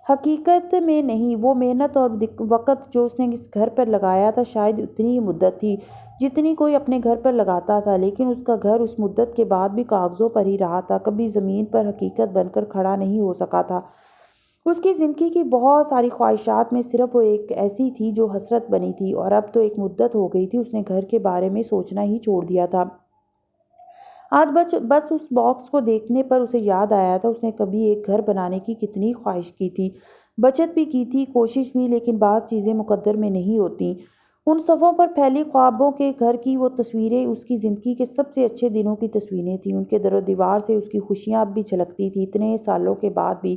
حقیقت میں نہیں۔ وہ محنت اور وقت جو اس نے اس گھر پر لگایا تھا شاید اتنی ہی مدت تھی جتنی کوئی اپنے گھر پر لگاتا تھا، لیکن اس کا گھر اس مدت کے بعد بھی کاغذوں پر ہی رہا تھا، کبھی زمین پر حقیقت بن کر کھڑا نہیں ہو سکا تھا۔ اس کی زندگی کی بہت ساری خواہشات میں صرف وہ ایک ایسی تھی جو حسرت بنی تھی، اور اب تو ایک مدت ہو گئی تھی اس نے گھر کے بارے میں سوچنا ہی چھوڑ دیا تھا۔ آج بس اس باکس کو دیکھنے پر اسے یاد آیا تھا اس نے کبھی ایک گھر بنانے کی کتنی خواہش کی تھی، بچت بھی کی تھی، کوشش بھی، لیکن بعض چیزیں مقدر میں نہیں ہوتیں۔ ان صفوں پر پھیلی خوابوں کے گھر کی وہ تصویریں اس کی زندگی کے سب سے اچھے دنوں کی تصویریں تھیں۔ ان کے در و دیوار سے اس کی خوشیاں اب بھی جھلکتی تھیں، اتنے سالوں کے بعد بھی۔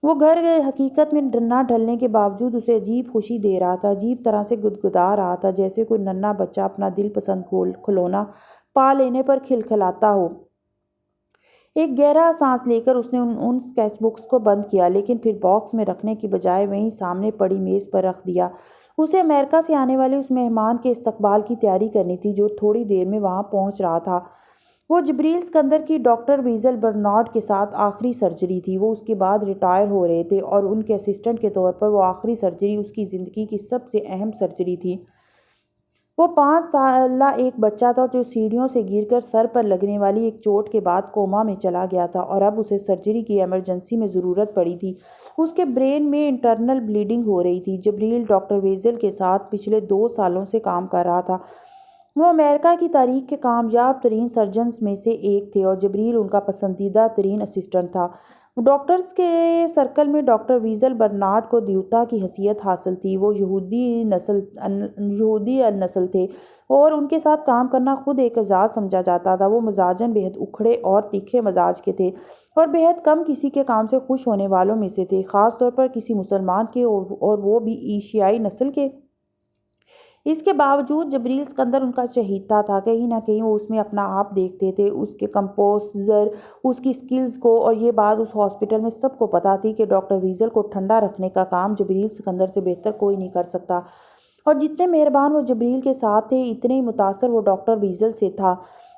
وہ گھر حقیقت میں نہ ڈھلنے کے باوجود اسے عجیب خوشی دے رہا تھا، عجیب طرح سے گدگدا رہا تھا، جیسے کوئی ننھا بچہ اپنا دل پسند کھلونا پا لینے پر کھلکھلاتا ہو۔ ایک گہرا سانس لے کر اس نے ان اسکیچ بکس کو بند کیا، لیکن پھر باکس میں رکھنے کی بجائے وہیں سامنے پڑی میز پر رکھ دیا۔ اسے امریکہ سے آنے والے اس مہمان کے استقبال کی تیاری کرنی تھی جو تھوڑی دیر میں وہاں پہنچ رہا تھا۔ وہ جبریل اسکندر کی ڈاکٹر ویزل برنارڈ کے ساتھ آخری سرجری تھی۔ وہ اس کے بعد ریٹائر ہو رہے تھے اور ان کے اسسٹنٹ کے طور پر وہ آخری سرجری اس کی زندگی کی سب سے اہم سرجری تھی۔ وہ 5 سالہ ایک بچہ تھا جو سیڑھیوں سے گر کر سر پر لگنے والی ایک چوٹ کے بعد کوما میں چلا گیا تھا، اور اب اسے سرجری کی ایمرجنسی میں ضرورت پڑی تھی۔ اس کے برین میں انٹرنل بلیڈنگ ہو رہی تھی۔ جبریل ڈاکٹر ویزل کے ساتھ پچھلے 2 سالوں سے کام کر رہا تھا۔ وہ امریکہ کی تاریخ کے کامیاب ترین سرجنز میں سے ایک تھے، اور جبریل ان کا پسندیدہ ترین اسسٹنٹ تھا۔ ڈاکٹرز کے سرکل میں ڈاکٹر ویزل برنارڈ کو دیوتا کی حیثیت حاصل تھی۔ وہ یہودی النسل تھے اور ان کے ساتھ کام کرنا خود ایک اعزاز سمجھا جاتا تھا۔ وہ مزاجاً بہت اکھڑے اور تیکھے مزاج کے تھے اور بہت کم کسی کے کام سے خوش ہونے والوں میں سے تھے، خاص طور پر کسی مسلمان کے، اور وہ بھی ایشیائی نسل کے۔ اس کے باوجود جبریل اسکندر ان کا چہیتا تھا۔ کہیں نہ کہیں وہ اس میں اپنا آپ دیکھتے تھے، اس کے کمپوزر، اس کی سکلز کو، اور یہ بات اس ہاسپٹل میں سب کو پتہ تھی کہ ڈاکٹر ویزل کو ٹھنڈا رکھنے کا کام جبریل اسکندر سے بہتر کوئی نہیں کر سکتا۔ اور جتنے مہربان وہ جبریل کے ساتھ تھے، اتنے ہی متاثر وہ ڈاکٹر ویزل سے تھا۔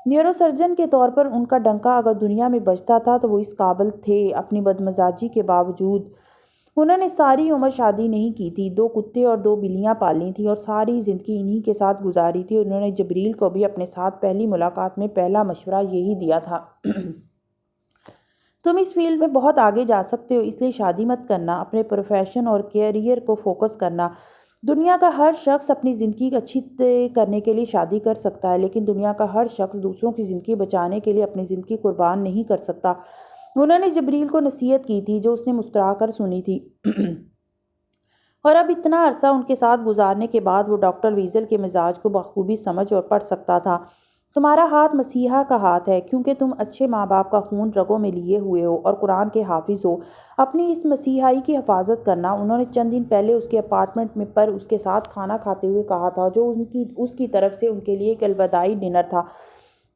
نیورو سرجن کے طور پر ان کا ڈنکا اگر دنیا میں بجتا تھا تو وہ اس قابل تھے۔ اپنی بدمزاجی کے باوجود انہوں نے ساری عمر شادی نہیں کی تھی، 2 کتے اور 2 بلیاں پالی تھیں اور ساری زندگی انہی کے ساتھ گزاری تھی۔ انہوں نے جبریل کو بھی اپنے ساتھ پہلی ملاقات میں پہلا مشورہ یہی دیا تھا۔ تم اس فیلڈ میں بہت آگے جا سکتے ہو، اس لیے شادی مت کرنا، اپنے پروفیشن اور کیریئر کو فوکس کرنا۔ دنیا کا ہر شخص اپنی زندگی اچھی کرنے کے لیے شادی کر سکتا ہے، لیکن دنیا کا ہر شخص دوسروں کی زندگی بچانے کے لیے اپنی زندگی قربان نہیں کر سکتا۔ انہوں نے جبریل کو نصیحت کی تھی جو اس نے مسکرا کر سنی تھی۔ اور اب اتنا عرصہ ان کے ساتھ گزارنے کے بعد وہ ڈاکٹر ویزل کے مزاج کو بخوبی سمجھ اور پڑھ سکتا تھا۔ تمہارا ہاتھ مسیحا کا ہاتھ ہے، کیونکہ تم اچھے ماں باپ کا خون رگوں میں لیے ہوئے ہو اور قرآن کے حافظ ہو۔ اپنی اس مسیحائی کی حفاظت کرنا۔ انہوں نے چند دن پہلے اس کے اپارٹمنٹ میں پر اس کے ساتھ کھانا کھاتے ہوئے کہا تھا، جو اس کی طرف سے ان کے لیے ایک الوداعی ڈنر تھا۔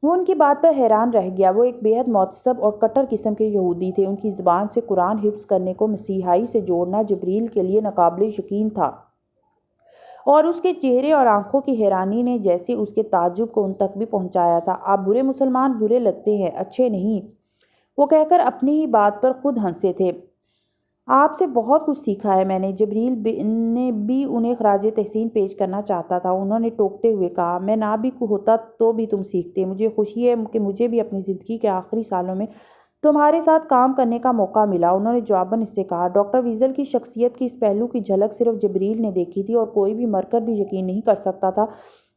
وہ ان کی بات پر حیران رہ گیا۔ وہ ایک بےحد معتصب اور کٹر قسم کے یہودی تھے۔ ان کی زبان سے قرآن حفظ کرنے کو مسیحائی سے جوڑنا جبریل کے لیے ناقابل یقین تھا، اور اس کے چہرے اور آنکھوں کی حیرانی نے جیسے اس کے تعجب کو ان تک بھی پہنچایا تھا۔ آپ برے مسلمان برے لگتے ہیں، اچھے نہیں، وہ کہہ کر اپنی ہی بات پر خود ہنسے تھے۔ آپ سے بہت کچھ سیکھا ہے میں نے۔ جبریل نے بھی انہیں خراج تحسین پیش کرنا چاہتا تھا۔ انہوں نے ٹوکتے ہوئے کہا، میں نہ بھی ہوتا تو بھی تم سیکھتے۔ مجھے خوشی ہے کہ مجھے بھی اپنی زندگی کے آخری سالوں میں تمہارے ساتھ کام کرنے کا موقع ملا، انہوں نے جواباً اس سے کہا۔ ڈاکٹر ویزل کی شخصیت کی اس پہلو کی جھلک صرف جبریل نے دیکھی تھی، اور کوئی بھی مر کر بھی یقین نہیں کر سکتا تھا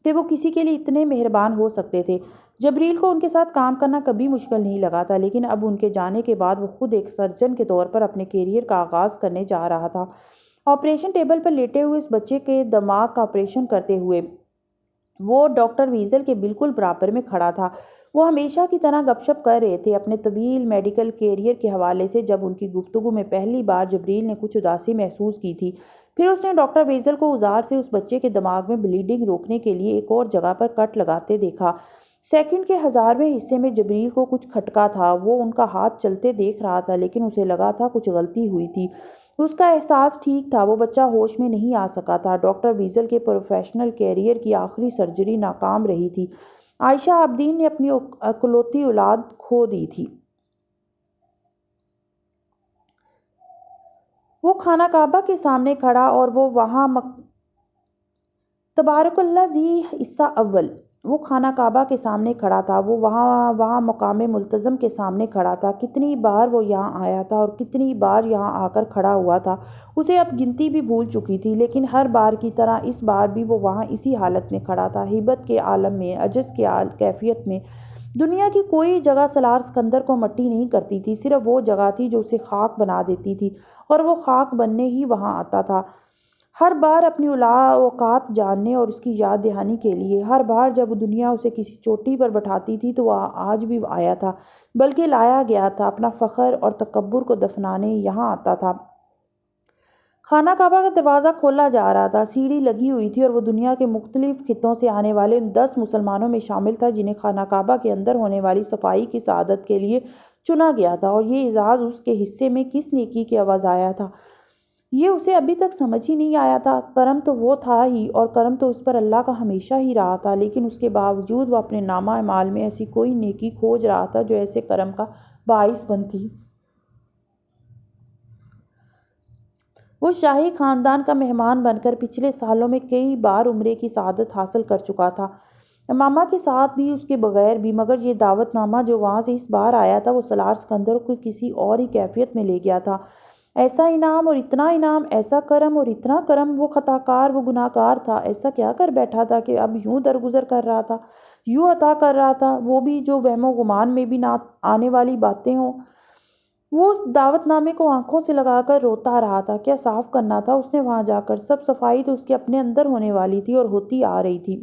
کہ وہ کسی کے لیے اتنے مہربان ہو سکتے تھے۔ جبریل کو ان کے ساتھ کام کرنا کبھی مشکل نہیں لگا تھا، لیکن اب ان کے جانے کے بعد وہ خود ایک سرجن کے طور پر اپنے کیریئر کا آغاز کرنے جا رہا تھا۔ آپریشن ٹیبل پر لیٹے ہوئے اس بچے کے دماغ کا آپریشن کرتے ہوئے وہ ڈاکٹر ویزل کے بالکل برابر میں کھڑا تھا۔ وہ ہمیشہ کی طرح گپ شپ کر رہے تھے اپنے طویل میڈیکل کیریئر کے حوالے سے۔ جب ان کی گفتگو میں پہلی بار جبریل نے کچھ اداسی محسوس کی تھی، پھر اس نے ڈاکٹر ویزل کو اوزار سے اس بچے کے دماغ میں بلیڈنگ روکنے کے لیے ایک اور جگہ پر کٹ لگاتے دیکھا۔ سیکنڈ کے 1000ویں حصے میں جبریل کو کچھ کھٹکا تھا۔ وہ ان کا ہاتھ چلتے دیکھ رہا تھا، لیکن اسے لگا تھا کچھ غلطی ہوئی تھی۔ اس کا احساس ٹھیک تھا، وہ بچہ ہوش میں نہیں آ سکا تھا۔ ڈاکٹر ویزل کے پروفیشنل کیریئر کی آخری سرجری ناکام رہی تھی۔ عائشہ عابدین نے اپنی اکلوتی اولاد کھو دی تھی۔ وہ خانہ کعبہ کے سامنے کھڑا اور وہ وہاں تبارک اللہ ذی حصہ اول۔ وہ خانہ کعبہ کے سامنے کھڑا تھا، وہ وہاں مقام ملتزم کے سامنے کھڑا تھا۔ کتنی بار وہ یہاں آیا تھا اور کتنی بار یہاں آ کر کھڑا ہوا تھا، اسے اب گنتی بھی بھول چکی تھی، لیکن ہر بار کی طرح اس بار بھی وہ وہاں اسی حالت میں کھڑا تھا، ہیبت کے عالم میں، عجز کے کیفیت میں۔ دنیا کی کوئی جگہ سالار سکندر کو مٹی نہیں کرتی تھی، صرف وہ جگہ تھی جو اسے خاک بنا دیتی تھی، اور وہ خاک بننے ہی وہاں آتا تھا، ہر بار اپنی اوقات جاننے اور اس کی یاد دہانی کے لیے۔ ہر بار جب دنیا اسے کسی چوٹی پر بٹھاتی تھی تو وہ آج بھی آیا تھا، بلکہ لایا گیا تھا، اپنا فخر اور تکبر کو دفنانے یہاں آتا تھا۔ خانہ کعبہ کا دروازہ کھولا جا رہا تھا، سیڑھی لگی ہوئی تھی، اور وہ دنیا کے مختلف خطوں سے آنے والے ان 10 مسلمانوں میں شامل تھا جنہیں خانہ کعبہ کے اندر ہونے والی صفائی کی سعادت کے لیے چنا گیا تھا، اور یہ اعزاز اس کے حصے میں کس نیکی کے عوض آیا تھا، یہ اسے ابھی تک سمجھ ہی نہیں آیا تھا۔ کرم تو وہ تھا ہی، اور کرم تو اس پر اللہ کا ہمیشہ ہی رہا تھا، لیکن اس کے باوجود وہ اپنے نامہ اعمال میں ایسی کوئی نیکی کھوج رہا تھا جو ایسے کرم کا باعث بنتی۔ وہ شاہی خاندان کا مہمان بن کر پچھلے سالوں میں کئی بار عمرے کی سعادت حاصل کر چکا تھا، امامہ کے ساتھ بھی، اس کے بغیر بھی، مگر یہ دعوت نامہ جو وہاں سے اس بار آیا تھا وہ سالار سکندر کو کسی اور ہی کیفیت میں لے گیا تھا۔ ایسا انعام اور اتنا انعام، ایسا کرم اور اتنا کرم، وہ خطا کار، وہ گناہ گار تھا، ایسا کیا کر بیٹھا تھا کہ اب یوں درگزر کر رہا تھا، یوں عطا کر رہا تھا، وہ بھی جو وہم و گمان میں بھی نہ آنے والی باتیں ہوں۔ وہ اس دعوت نامے کو آنکھوں سے لگا کر روتا رہا تھا۔ کیا صاف کرنا تھا اس نے وہاں جا کر؟ سب صفائی تو اس کے اپنے اندر ہونے والی تھی اور ہوتی آ رہی تھی۔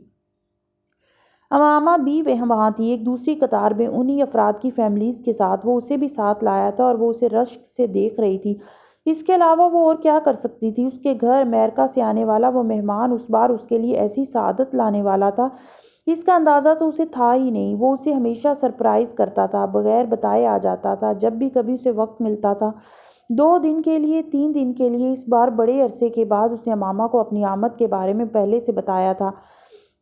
امامہ بھی وہاں تھی، ایک دوسری قطار میں، انہی افراد کی فیملیز کے ساتھ۔ وہ اسے بھی ساتھ لایا تھا اور وہ اسے رشک سے دیکھ رہی تھی۔ اس کے علاوہ وہ اور کیا کر سکتی تھی؟ اس کے گھر امریکہ سے آنے والا وہ مہمان اس بار اس کے لیے ایسی سعادت لانے والا تھا، اس کا اندازہ تو اسے تھا ہی نہیں۔ وہ اسے ہمیشہ سرپرائز کرتا تھا، بغیر بتائے آ جاتا تھا جب بھی کبھی اسے وقت ملتا تھا، 2 دن کے لیے، 3 دن کے لیے۔ اس بار بڑے عرصے کے بعد اس نے امامہ کو اپنی آمد کے بارے میں پہلے سے بتایا تھا۔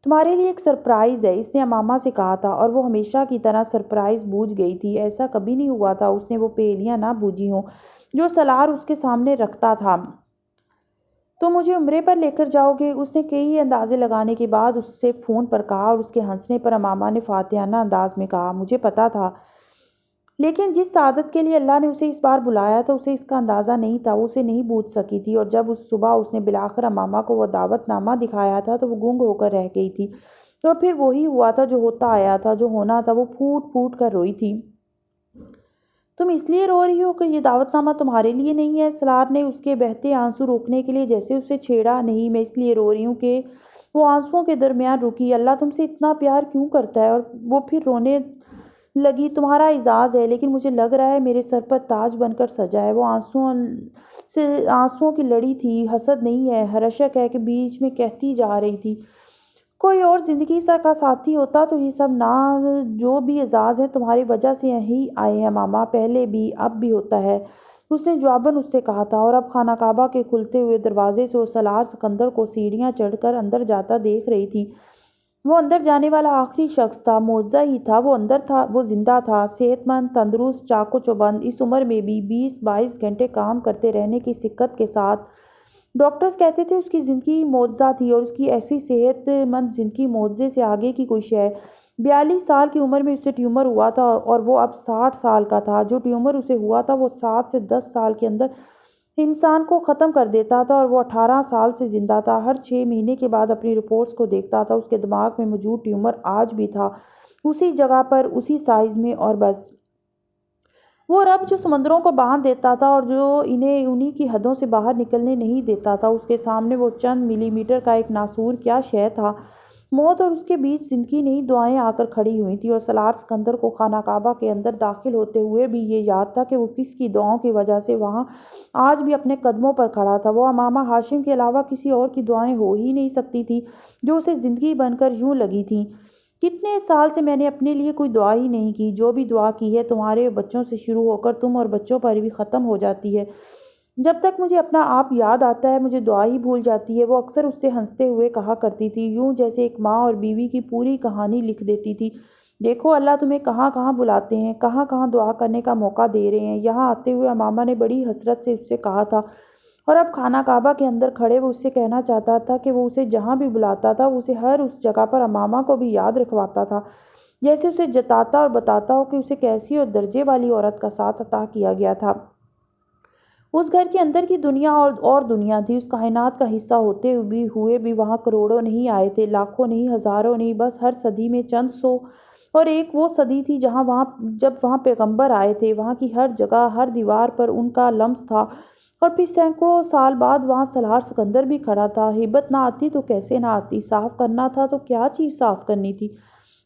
تمہارے لیے ایک سرپرائز ہے، اس نے امامہ سے کہا تھا، اور وہ ہمیشہ کی طرح سرپرائز بوجھ گئی تھی۔ ایسا کبھی نہیں ہوا تھا اس نے وہ پہیلیاں نہ بوجھی ہوں جو سالار اس کے سامنے رکھتا تھا۔ تم مجھے عمرے پر لے کر جاؤ گے؟ اس نے کئی اندازے لگانے کے بعد اس سے فون پر کہا، اور اس کے ہنسنے پر امامہ نے فاتحانہ انداز میں کہا، مجھے پتہ تھا، لیکن جس سعادت کے لیے اللہ نے اسے اس بار بلایا تھا اسے اس کا اندازہ نہیں تھا، وہ اسے نہیں بوجھ سکی تھی۔ اور جب اس صبح اس نے بالآخر امامہ کو وہ دعوت نامہ دکھایا تھا تو وہ گنگ ہو کر رہ گئی تھی، تو پھر وہی ہوا تھا جو ہوتا آیا تھا، جو ہونا تھا۔ وہ پھوٹ پھوٹ کر روئی تھی۔ تم اس لیے رو رہی ہو کہ یہ دعوت نامہ تمہارے لیے نہیں ہے؟ سالار نے اس کے بہتے آنسو روکنے کے لیے جیسے اسے چھیڑا۔ نہیں، میں اس لیے رو رہی ہوں کہ… وہ آنسوؤں کے درمیان رکی۔ اللہ تم سے اتنا پیار کیوں کرتا ہے؟ اور وہ پھر رونے لگی۔ تمہارا اعزاز ہے، لیکن مجھے لگ رہا ہے میرے سر پر تاج بن کر سجا ہے۔ وہ آنسوؤں کی لڑی تھی، حسد نہیں ہے، رشک ہے کہ بیچ میں کہتی جا رہی تھی، کوئی اور زندگی کا ساتھی ہوتا تو یہ سب نہ… جو بھی اعزاز ہے تمہاری وجہ سے ہی آئے ہیں ماما، پہلے بھی اب بھی ہوتا ہے، اس نے جواباً اس سے کہا تھا۔ اور اب خانہ کعبہ کے کھلتے ہوئے دروازے سے وہ سالار سکندر کو سیڑھیاں چڑھ کر اندر جاتا دیکھ رہی تھی۔ وہ اندر جانے والا آخری شخص تھا، معجزہ ہی تھا، وہ اندر تھا، وہ زندہ تھا، صحت مند، تندرست، چاق و چوبند، اس عمر میں بھی 20-22 گھنٹے کام کرتے رہنے کی سکت کے ساتھ۔ ڈاکٹرز کہتے تھے اس کی زندگی معجزہ تھی، اور اس کی ایسی صحت مند زندگی معجزے سے آگے کی کوئی شے۔ 42 سال کی عمر میں اسے ٹیومر ہوا تھا، اور وہ اب 60 سال کا تھا۔ جو ٹیومر اسے ہوا تھا وہ 7 سے 10 سال کے اندر انسان کو ختم کر دیتا تھا، اور وہ 18 سال سے زندہ تھا۔ ہر 6 مہینے کے بعد اپنی رپورٹس کو دیکھتا تھا، اس کے دماغ میں موجود ٹیومر آج بھی تھا، اسی جگہ پر، اسی سائز میں، اور بس۔ وہ رب جو سمندروں کو باندھ دیتا تھا اور جو انہیں انہی کی حدوں سے باہر نکلنے نہیں دیتا تھا، اس کے سامنے وہ چند ملی میٹر کا ایک ناسور کیا شے تھا؟ موت اور اس کے بیچ زندگی نہیں دعائیں آ کر کھڑی ہوئی تھیں، اور سالار سکندر کو خانہ کعبہ کے اندر داخل ہوتے ہوئے بھی یہ یاد تھا کہ وہ کس کی دعاؤں کی وجہ سے وہاں آج بھی اپنے قدموں پر کھڑا تھا۔ وہ امامہ ہاشم کے علاوہ کسی اور کی دعائیں ہو ہی نہیں سکتی تھی جو اسے زندگی بن کر یوں لگی تھیں۔ کتنے سال سے میں نے اپنے لیے کوئی دعا ہی نہیں کی، جو بھی دعا کی ہے تمہارے بچوں سے شروع ہو کر تم اور بچوں پر بھی ختم ہو جاتی ہے۔ جب تک مجھے اپنا آپ یاد آتا ہے مجھے دعا ہی بھول جاتی ہے، وہ اکثر اس سے ہنستے ہوئے کہا کرتی تھی، یوں جیسے ایک ماں اور بیوی کی پوری کہانی لکھ دیتی تھی۔ دیکھو اللہ تمہیں کہاں کہاں بلاتے ہیں، کہاں کہاں دعا کرنے کا موقع دے رہے ہیں۔ یہاں آتے ہوئے امامہ نے بڑی حسرت سے اس سے کہا تھا، اور اب خانہ کعبہ کے اندر کھڑے وہ اس سے کہنا چاہتا تھا کہ وہ اسے جہاں بھی بلاتا تھا وہ اسے ہر اس جگہ پر امامہ کو بھی یاد رکھواتا تھا، جیسے اسے جتاتا اور بتاتا ہو کہ اسے کیسی اور درجے والی عورت کا ساتھ عطا کیا گیا تھا۔ اس گھر کے اندر کی دنیا اور دنیا تھی، اس کائنات کا حصہ ہوتے ہوئے بھی وہاں کروڑوں نہیں آئے تھے، لاکھوں نہیں، ہزاروں نہیں، بس ہر صدی میں چند سو، اور ایک وہ صدی تھی جب وہاں پیغمبر آئے تھے۔ وہاں کی ہر جگہ، ہر دیوار پر ان کا لمس تھا، اور پھر سینکڑوں سال بعد وہاں سالار سکندر بھی کھڑا تھا۔ ہیبت نہ آتی تو کیسے نہ آتی، صاف کرنا تھا تو کیا چیز صاف کرنی تھی،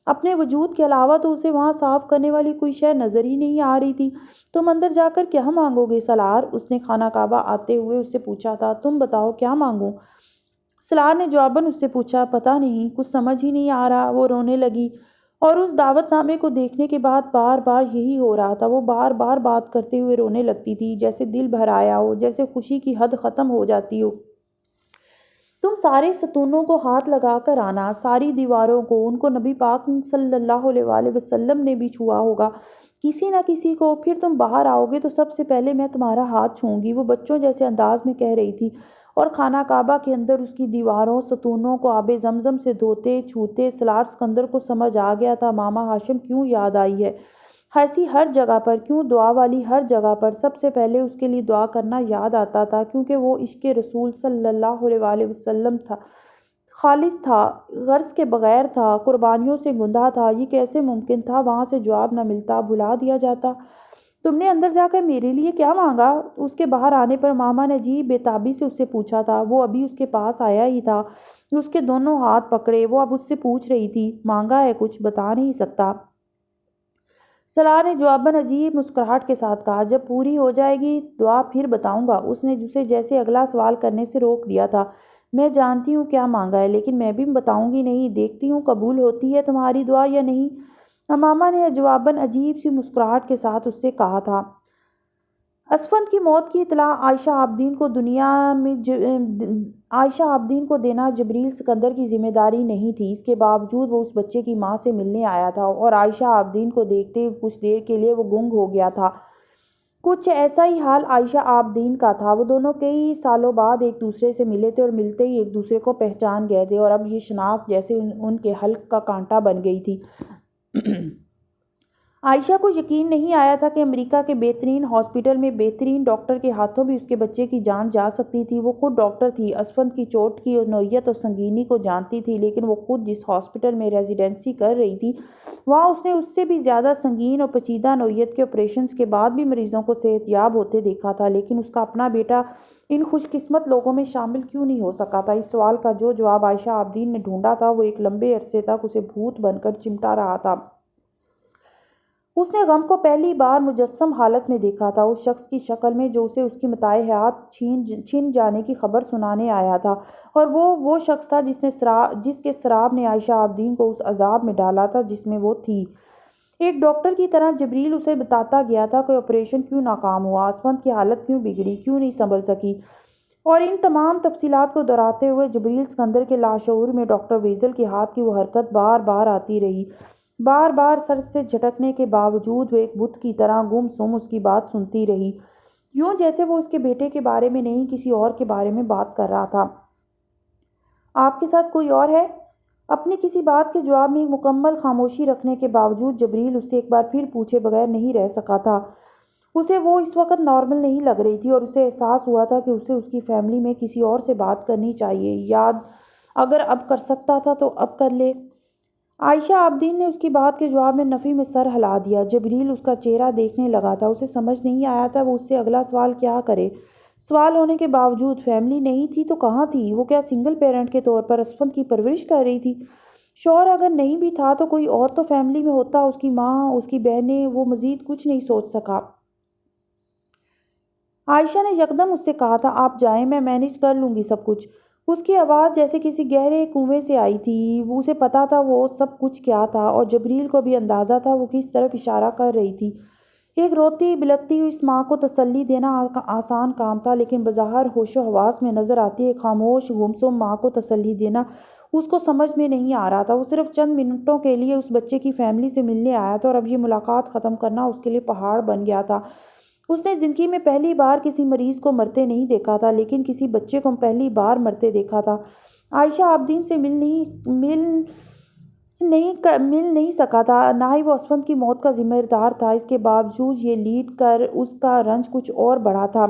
اپنے وجود کے علاوہ تو اسے وہاں صاف کرنے والی کوئی شے نظر ہی نہیں آ رہی تھی۔ تم اندر جا کر کیا مانگو گے سالار؟ اس نے خانہ کعبہ آتے ہوئے اس سے پوچھا تھا۔ تم بتاؤ کیا مانگوں؟ سالار نے جواباً اس سے پوچھا، پتہ نہیں، کچھ سمجھ ہی نہیں آ رہا۔ وہ رونے لگی، اور اس دعوت نامے کو دیکھنے کے بعد بار بار یہی ہو رہا تھا۔ وہ بار بار بات کرتے ہوئے رونے لگتی تھی، جیسے دل بھر آیا ہو، جیسے خوشی کی حد ختم ہو جاتی ہو۔ تم سارے ستونوں کو ہاتھ لگا کر آنا، ساری دیواروں کو، ان کو نبی پاک صلی اللہ علیہ وآلہ وسلم نے بھی چھوا ہوگا کسی نہ کسی کو۔ پھر تم باہر آؤ گے تو سب سے پہلے میں تمہارا ہاتھ چھوؤں گی، وہ بچوں جیسے انداز میں کہہ رہی تھی، اور خانہ کعبہ کے اندر اس کی دیواروں، ستونوں کو آب زمزم سے دھوتے چھوتے سالار سکندر کو سمجھ آ گیا تھا امامہ ہاشم کیوں یاد آئی ہے۔ ایسی ہر جگہ پر کیوں، دعا والی ہر جگہ پر سب سے پہلے اس کے لیے دعا کرنا یاد آتا تھا، کیونکہ وہ عشق رسول صلی اللہ علیہ وآلہ وسلم تھا، خالص تھا، غرض کے بغیر تھا، قربانیوں سے گندھا تھا۔ یہ کیسے ممکن تھا وہاں سے جواب نہ ملتا، بھلا دیا جاتا؟ تم نے اندر جا کر میرے لیے کیا مانگا؟ اس کے باہر آنے پر ماما نے عجیب بے تابی سے اس سے پوچھا تھا۔ وہ ابھی اس کے پاس آیا ہی تھا، اس کے دونوں ہاتھ پکڑے، وہ اب اس سے پوچھ رہی تھی، مانگا ہے کچھ؟ بتا نہیں سکتا؟ سالار نے جواباً عجیب مسکراہٹ کے ساتھ کہا، جب پوری ہو جائے گی دعا پھر بتاؤں گا۔ اس نے اسے جیسے اگلا سوال کرنے سے روک دیا تھا۔ میں جانتی ہوں کیا مانگا ہے، لیکن میں بھی بتاؤں گی نہیں، دیکھتی ہوں قبول ہوتی ہے تمہاری دعا یا نہیں۔ امامہ نے جواباً عجیب سی مسکراہٹ کے ساتھ اس سے کہا تھا۔ اسفند کی موت کی اطلاع عائشہ عابدین کو دینا جبریل سکندر کی ذمہ داری نہیں تھی۔ اس کے باوجود وہ اس بچے کی ماں سے ملنے آیا تھا، اور عائشہ عابدین کو دیکھتے ہی کچھ دیر کے لیے وہ گنگ ہو گیا تھا۔ کچھ ایسا ہی حال عائشہ عابدین کا تھا۔ وہ دونوں کئی سالوں بعد ایک دوسرے سے ملے تھے، اور ملتے ہی ایک دوسرے کو پہچان گئے تھے، اور اب یہ شناخت جیسے ان کے حلق کا کانٹا بن گئی تھی۔ عائشہ کو یقین نہیں آیا تھا کہ امریکہ کے بہترین ہاسپٹل میں بہترین ڈاکٹر کے ہاتھوں بھی اس کے بچے کی جان جا سکتی تھی۔ وہ خود ڈاکٹر تھی، اسفند کی چوٹ کی نوعیت اور سنگینی کو جانتی تھی، لیکن وہ خود جس ہاسپٹل میں ریزیڈنسی کر رہی تھی وہاں اس نے اس سے بھی زیادہ سنگین اور پیچیدہ نوعیت کے آپریشنز کے بعد بھی مریضوں کو صحت یاب ہوتے دیکھا تھا، لیکن اس کا اپنا بیٹا ان خوش قسمت لوگوں میں شامل کیوں نہیں ہو سکا تھا؟ اس سوال کا جو جواب عائشہ عابدین نے ڈھونڈا تھا وہ ایک لمبے عرصے تک اسے بھوت بن کر چمٹا رہا تھا۔ اس نے غم کو پہلی بار مجسم حالت میں دیکھا تھا، اس شخص کی شکل میں جو اسے اس کی متاع حیات چھن جانے کی خبر سنانے آیا تھا، اور وہ شخص تھا جس کے سراب نے عائشہ عابدین کو اس عذاب میں ڈالا تھا جس میں وہ تھی۔ ایک ڈاکٹر کی طرح جبریل اسے بتاتا گیا تھا کہ آپریشن کیوں ناکام ہوا، اسفند کی حالت کیوں بگڑی، کیوں نہیں سنبھل سکی، اور ان تمام تفصیلات کو دہراتے ہوئے جبریل سکندر کے لاشعور میں ڈاکٹر ویزل کے ہاتھ کی وہ حرکت بار بار آتی رہی۔ بار بار سر سے جھٹکنے کے باوجود وہ ایک بت کی طرح گم سم اس کی بات سنتی رہی، یوں جیسے وہ اس کے بیٹے کے بارے میں نہیں کسی اور کے بارے میں بات کر رہا تھا۔ آپ کے ساتھ کوئی اور ہے؟ اپنی کسی بات کے جواب میں مکمل خاموشی رکھنے کے باوجود جبریل اس سے ایک بار پھر پوچھے بغیر نہیں رہ سکا تھا۔ اسے وہ اس وقت نارمل نہیں لگ رہی تھی، اور اسے احساس ہوا تھا کہ اسے اس کی فیملی میں کسی اور سے بات کرنی چاہیے، اگر اب کر سکتا تھا تو اب کر لے۔ عائشہ عابدین نے اس کی بات کے جواب میں نفی میں سر ہلا دیا۔ جبریل اس کا چہرہ دیکھنے لگا تھا، اسے سمجھ نہیں آیا تھا وہ اس سے اگلا سوال کیا کرے۔ سوال ہونے کے باوجود فیملی نہیں تھی تو کہاں تھی؟ وہ کیا سنگل پیرنٹ کے طور پر اسفند کی پرورش کر رہی تھی؟ شوہر اگر نہیں بھی تھا تو کوئی اور تو فیملی میں ہوتا، اس کی ماں، اس کی بہنیں، وہ مزید کچھ نہیں سوچ سکا۔ عائشہ نے یکدم اس سے کہا تھا، آپ جائیں، میں مینیج کر لوں گی سب کچھ۔ اس کی آواز جیسے کسی گہرے کنویں سے آئی تھی، اسے پتا تھا وہ سب کچھ کیا تھا، اور جبریل کو بھی اندازہ تھا وہ کس طرف اشارہ کر رہی تھی۔ ایک روتی بلکتی ہوئی اس ماں کو تسلی دینا آسان کام تھا، لیکن بظاہر ہوش و حواس میں نظر آتی ایک خاموش گمسم ماں کو تسلی دینا اس کو سمجھ میں نہیں آ رہا تھا۔ وہ صرف چند منٹوں کے لیے اس بچے کی فیملی سے ملنے آیا تھا، اور اب یہ ملاقات ختم کرنا اس کے لیے پہاڑ بن گیا تھا۔ اس نے زندگی میں پہلی بار کسی مریض کو مرتے نہیں دیکھا تھا، لیکن کسی بچے کو پہلی بار مرتے دیکھا تھا۔ عائشہ عابدین سے مل نہیں سکا تھا، نہ ہی وہ اسفند کی موت کا ذمہ دار تھا۔ اس کے باوجود یہ لیڈ کر اس کا رنج کچھ اور بڑھا تھا۔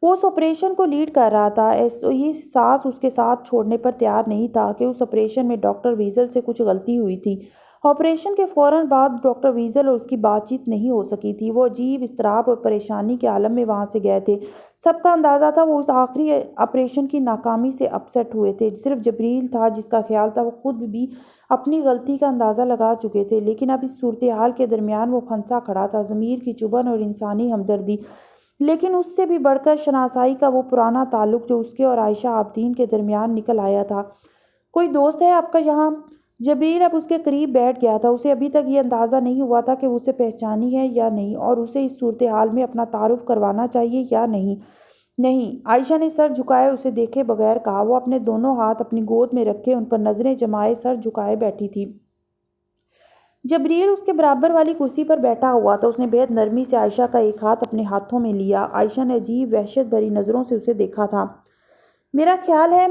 وہ اس آپریشن کو لیڈ کر رہا تھا، یہ ساس اس کے ساتھ چھوڑنے پر تیار نہیں تھا کہ اس آپریشن میں ڈاکٹر ویزل سے کچھ غلطی ہوئی تھی۔ آپریشن کے فوراً بعد ڈاکٹر ویزل اور اس کی بات چیت نہیں ہو سکی تھی۔ وہ عجیب اضطراب اور پریشانی کے عالم میں وہاں سے گئے تھے۔ سب کا اندازہ تھا وہ اس آخری آپریشن کی ناکامی سے اپسیٹ ہوئے تھے۔ صرف جبریل تھا جس کا خیال تھا وہ خود بھی اپنی غلطی کا اندازہ لگا چکے تھے، لیکن اب اس صورتحال کے درمیان وہ پھنسا کھڑا تھا، ضمیر کی چبھن اور انسانی ہمدردی، لیکن اس سے بھی بڑھ کر شناسائی کا وہ پرانا تعلق جو اس کے اور عائشہ عابدین کے درمیان نکل آیا تھا۔ کوئی دوست ہے آپ کا یہاں؟ جبریل اب اس کے قریب بیٹھ گیا تھا۔ اسے ابھی تک یہ اندازہ نہیں ہوا تھا کہ وہ اسے پہچانی ہے یا نہیں، اور اسے اس صورتحال میں اپنا تعارف کروانا چاہیے یا نہیں۔ نہیں، عائشہ نے سر جھکائے اسے دیکھے بغیر کہا۔ وہ اپنے دونوں ہاتھ اپنی گود میں رکھے ان پر نظریں جمائے سر جھکائے بیٹھی تھی۔ جبریل اس کے برابر والی کرسی پر بیٹھا ہوا تھا۔ اس نے بے حد نرمی سے عائشہ کا ایک ہاتھ اپنے ہاتھوں میں لیا۔ عائشہ نے عجیب وحشت بھری نظروں سے اسے دیکھا تھا۔ میرا خیال ہے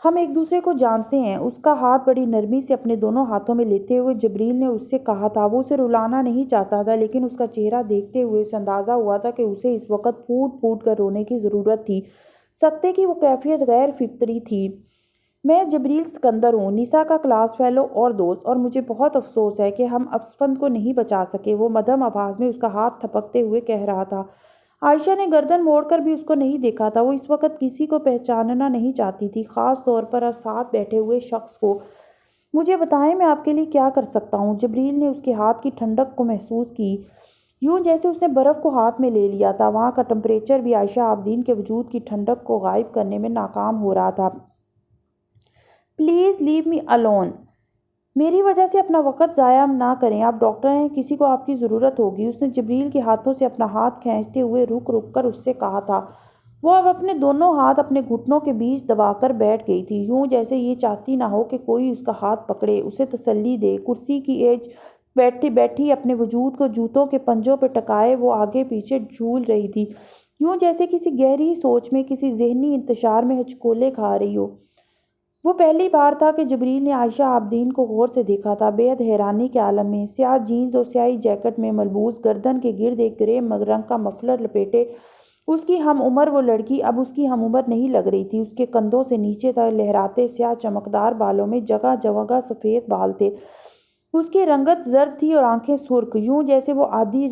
ہم ایک دوسرے کو جانتے ہیں، اس کا ہاتھ بڑی نرمی سے اپنے دونوں ہاتھوں میں لیتے ہوئے جبریل نے اس سے کہا تھا۔ وہ اسے رلانا نہیں چاہتا تھا، لیکن اس کا چہرہ دیکھتے ہوئے اسے اندازہ ہوا تھا کہ اسے اس وقت پھوٹ پھوٹ کر رونے کی ضرورت تھی۔ سکتے کی وہ کیفیت غیر فطری تھی۔ میں جبریل سکندر ہوں، نیسا کا کلاس فیلو اور دوست، اور مجھے بہت افسوس ہے کہ ہم اسفند کو نہیں بچا سکے، وہ مدھم آواز میں اس کا ہاتھ تھپکتے ہوئے کہہ رہا تھا۔ عائشہ نے گردن موڑ کر بھی اس کو نہیں دیکھا تھا۔ وہ اس وقت کسی کو پہچاننا نہیں چاہتی تھی، خاص طور پر ساتھ بیٹھے ہوئے شخص کو۔ مجھے بتائیں میں آپ کے لیے کیا کر سکتا ہوں؟ جبریل نے اس کے ہاتھ کی ٹھنڈک کو محسوس کی، یوں جیسے اس نے برف کو ہاتھ میں لے لیا تھا۔ وہاں کا ٹمپریچر بھی عائشہ عابدین کے وجود کی ٹھنڈک کو غائب کرنے میں ناکام ہو رہا تھا۔ پلیز لیو می الون، میری وجہ سے اپنا وقت ضائع نہ کریں، آپ ڈاکٹر ہیں، کسی کو آپ کی ضرورت ہوگی۔ اس نے جبریل کے ہاتھوں سے اپنا ہاتھ کھینچتے ہوئے رک رک کر اس سے کہا تھا۔ وہ اب اپنے دونوں ہاتھ اپنے گھٹنوں کے بیچ دبا کر بیٹھ گئی تھی، یوں جیسے یہ چاہتی نہ ہو کہ کوئی اس کا ہاتھ پکڑے، اسے تسلی دے۔ کرسی کی ایج بیٹھی اپنے وجود کو جوتوں کے پنجوں پہ ٹکائے وہ آگے پیچھے جھول رہی تھی، یوں جیسے کسی گہری سوچ میں، کسی ذہنی انتشار میں ہچکولے کھا رہی ہو۔ وہ پہلی بار تھا کہ جبریل نے عائشہ عابدین کو غور سے دیکھا تھا، بے حد حیرانی کے عالم میں، سیاہ جینز اور سیاہی جیکٹ میں ملبوس، گردن کے گرد ایک گرے رنگ کا مفلر لپیٹے۔ اس کی ہم عمر وہ لڑکی اب اس کی ہم عمر نہیں لگ رہی تھی۔ اس کے کندھوں سے نیچے تک لہراتے سیاہ چمکدار بالوں میں جگہ جگہ سفید بال تھے۔ اس کی رنگت زرد تھی اور آنکھیں سرخ، یوں جیسے وہ آدھی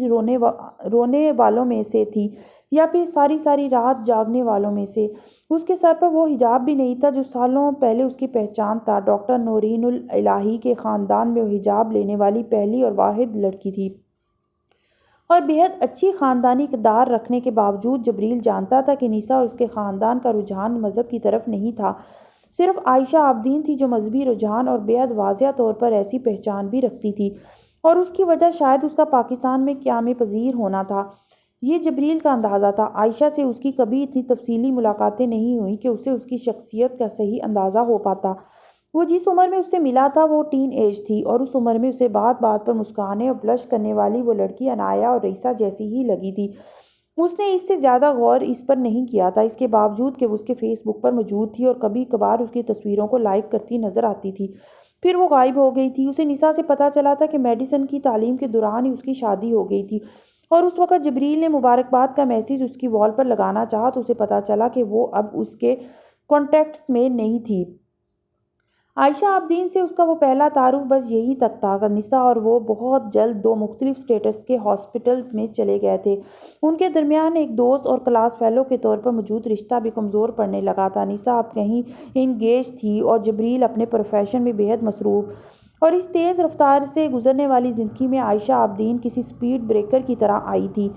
رونے والوں میں سے تھی یا پھر ساری ساری رات جاگنے والوں میں سے۔ اس کے سر پر وہ حجاب بھی نہیں تھا جو سالوں پہلے اس کی پہچان تھا۔ ڈاکٹر نورین الہی کے خاندان میں وہ حجاب لینے والی پہلی اور واحد لڑکی تھی، اور بے حد اچھی خاندانی اقدار رکھنے کے باوجود جبریل جانتا تھا کہ نیسا اور اس کے خاندان کا رجحان مذہب کی طرف نہیں تھا۔ صرف عائشہ عابدین تھی جو مذہبی رجحان اور بے حد واضح طور پر ایسی پہچان بھی رکھتی تھی، اور اس کی وجہ شاید اس کا پاکستان میں قیام پذیر ہونا تھا۔ یہ جبریل کا اندازہ تھا۔ عائشہ سے اس کی کبھی اتنی تفصیلی ملاقاتیں نہیں ہوئیں کہ اسے اس کی شخصیت کا صحیح اندازہ ہو پاتا۔ وہ جس عمر میں اس سے ملا تھا وہ ٹین ایج تھی، اور اس عمر میں اسے بات بات پر مسکرانے اور بلش کرنے والی وہ لڑکی عنایہ اور رئیسہ جیسی ہی لگی تھی۔ اس نے اس سے زیادہ غور اس پر نہیں کیا تھا، اس کے باوجود کہ وہ اس کے فیس بک پر موجود تھی اور کبھی کبھار اس کی تصویروں کو لائک کرتی نظر آتی تھی۔ پھر وہ غائب ہو گئی تھی۔ اسے نیسا سے پتہ چلا تھا کہ میڈیسن کی تعلیم کے دوران ہی اس کی شادی ہو گئی تھی، اور اس وقت جبریل نے مبارکباد کا میسیج اس کی وال پر لگانا چاہا تو اسے پتہ چلا کہ وہ اب اس کے کانٹیکٹس میں نہیں تھی۔ عائشہ عابدین سے اس کا وہ پہلا تعارف بس یہی تک تھا۔ نسا اور وہ بہت جلد دو مختلف اسٹیٹس کے ہاسپٹلز میں چلے گئے تھے۔ ان کے درمیان ایک دوست اور کلاس فیلو کے طور پر موجود رشتہ بھی کمزور پڑنے لگا تھا۔ نسا اب کہیں انگیج تھی اور جبریل اپنے پروفیشن میں بے حد مصروف، اور اس تیز رفتار سے گزرنے والی زندگی میں عائشہ عابدین کسی سپیڈ بریکر کی طرح آئی تھی۔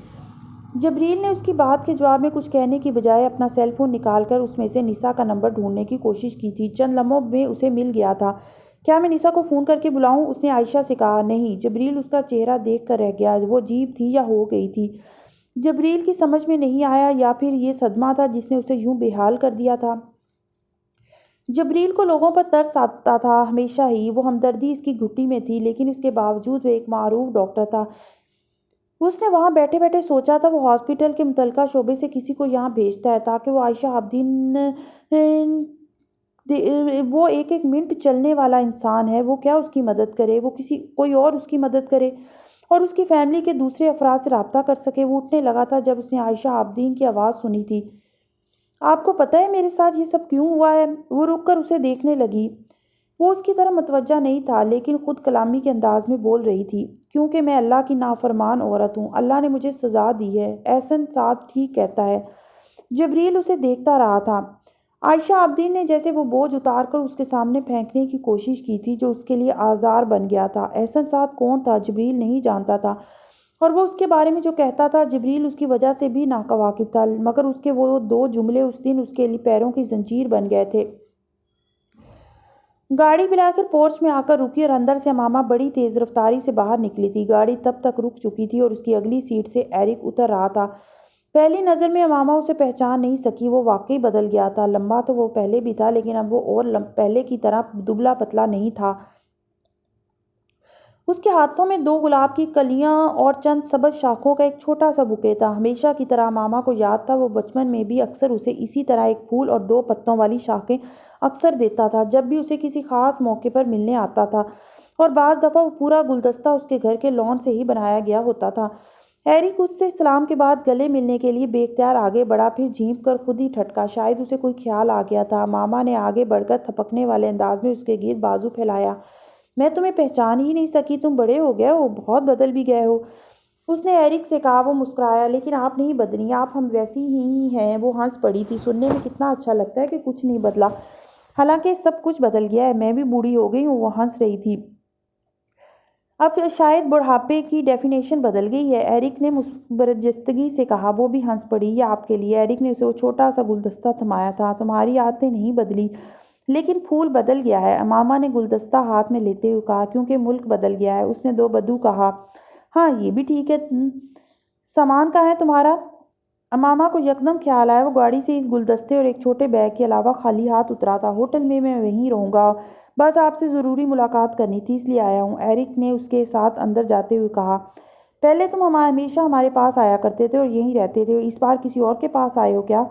جبریل نے اس کی بات کے جواب میں کچھ کہنے کی بجائے اپنا سیل فون نکال کر اس میں سے نسا کا نمبر ڈھونڈنے کی کوشش کی تھی۔ چند لمحوں میں اسے مل گیا تھا۔ کیا میں نسا کو فون کر کے بلاؤں؟ اس نے عائشہ سے کہا۔ نہیں۔ جبریل اس کا چہرہ دیکھ کر رہ گیا۔ وہ عجیب تھی یا ہو گئی تھی؟ جبریل کی سمجھ میں نہیں آیا، یا پھر یہ صدمہ تھا جس نے اسے یوں بے حال کر دیا تھا۔ جبریل کو لوگوں پر ترس آتا تھا ہمیشہ ہی، وہ ہمدردی اس کی گھٹی میں تھی، لیکن اس کے باوجود وہ ایک معروف ڈاکٹر تھا۔ اس نے وہاں بیٹھے بیٹھے سوچا تھا وہ ہاسپٹل کے متعلقہ شعبے سے کسی کو یہاں بھیجتا ہے تاکہ وہ عائشہ عابدین، وہ ایک منٹ چلنے والا انسان ہے، وہ کیا اس کی مدد کرے، وہ کوئی اور اس کی مدد کرے اور اس کی فیملی کے دوسرے افراد سے رابطہ کر سکے۔ وہ اٹھنے لگا تھا جب اس نے عائشہ عابدین کی آواز سنی تھی۔ آپ کو پتہ ہے میرے ساتھ یہ سب کیوں ہوا ہے؟ وہ رک کر اسے دیکھنے لگی۔ وہ اس کی طرح متوجہ نہیں تھا، لیکن خود کلامی کے انداز میں بول رہی تھی۔ کیونکہ میں اللہ کی نافرمان عورت ہوں، اللہ نے مجھے سزا دی ہے، احسن ساتھ ٹھیک کہتا ہے۔ جبریل اسے دیکھتا رہا تھا۔ عائشہ عابدین نے جیسے وہ بوجھ اتار کر اس کے سامنے پھینکنے کی کوشش کی تھی جو اس کے لیے آزار بن گیا تھا۔ احسن ساتھ کون تھا جبریل نہیں جانتا تھا، اور وہ اس کے بارے میں جو کہتا تھا جبریل اس کی وجہ سے بھی ناواقف تھا، مگر اس کے وہ دو جملے اس دن اس کے لیے پیروں کی زنجیر بن گئے تھے۔ گاڑی بلا کر پورچ میں آ کر رکی اور اندر سے امامہ بڑی تیز رفتاری سے باہر نکلی تھی۔ گاڑی تب تک رک چکی تھی اور اس کی اگلی سیٹ سے ایرک اتر رہا تھا۔ پہلی نظر میں امامہ اسے پہچان نہیں سکی۔ وہ واقعی بدل گیا تھا۔ لمبا تو وہ پہلے بھی تھا، لیکن اب وہ اور پہلے کی طرح دبلا پتلا نہیں تھا۔ اس کے ہاتھوں میں دو گلاب کی کلیاں اور چند سبز شاخوں کا ایک چھوٹا سا بوکے تھا۔ ہمیشہ کی طرح امامہ کو یاد تھا وہ بچپن میں بھی اکثر اسے اسی طرح ایک پھول اور دو پتوں والی شاخیں اکثر دیتا تھا جب بھی اسے کسی خاص موقع پر ملنے آتا تھا، اور بعض دفعہ وہ پورا گلدستہ اس کے گھر کے لان سے ہی بنایا گیا ہوتا تھا۔ ایرک اس سے سلام کے بعد گلے ملنے کے لیے بے اختیار آگے بڑھا، پھر جھینپ کر خود ہی ٹھٹکا۔ شاید اسے کوئی خیال آ گیا تھا۔ امامہ نے آگے بڑھ کر تھپکنے والے انداز میں اس کے گرد بازو پھیلایا۔ میں تمہیں پہچان ہی نہیں سکی، تم بڑے ہو گئے ہو، بہت بدل بھی گئے ہو، اس نے ایرک سے کہا۔ وہ مسکرایا۔ لیکن آپ نہیں بدلی، آپ ہم ویسی ہی ہیں۔ وہ ہنس پڑی تھی۔ سننے میں کتنا اچھا لگتا ہے کہ کچھ نہیں بدلا، حالانکہ سب کچھ بدل گیا ہے، میں بھی بوڑھی ہو گئی ہوں۔ وہ ہنس رہی تھی۔ اب شاید بڑھاپے کی ڈیفینیشن بدل گئی ہے، ایرک نے برجستگی سے کہا۔ وہ بھی ہنس پڑی۔ یہ آپ کے لیے۔ ایرک نے اسے وہ چھوٹا سا گلدستہ تھمایا تھا۔ تمہاری عادتیں نہیں بدلی، لیکن پھول بدل گیا ہے، امامہ نے گلدستہ ہاتھ میں لیتے ہوئے کہا۔ کیونکہ ملک بدل گیا ہے، اس نے دو بدو کہا۔ ہاں یہ بھی ٹھیک ہے۔ سامان کہاں ہے تمہارا؟ امامہ کو یکدم خیال آیا۔ وہ گاڑی سے اس گلدستے اور ایک چھوٹے بیگ کے علاوہ خالی ہاتھ اترا تھا۔ ہوٹل میں وہیں رہوں گا، بس آپ سے ضروری ملاقات کرنی تھی، اس لیے آیا ہوں، ایرک نے اس کے ساتھ اندر جاتے ہوئے کہا۔ پہلے تم ہمیشہ ہمارے پاس آیا کرتے تھے اور یہیں رہتے تھے، اس بار کسی اور کے پاس آئے ہو کیا؟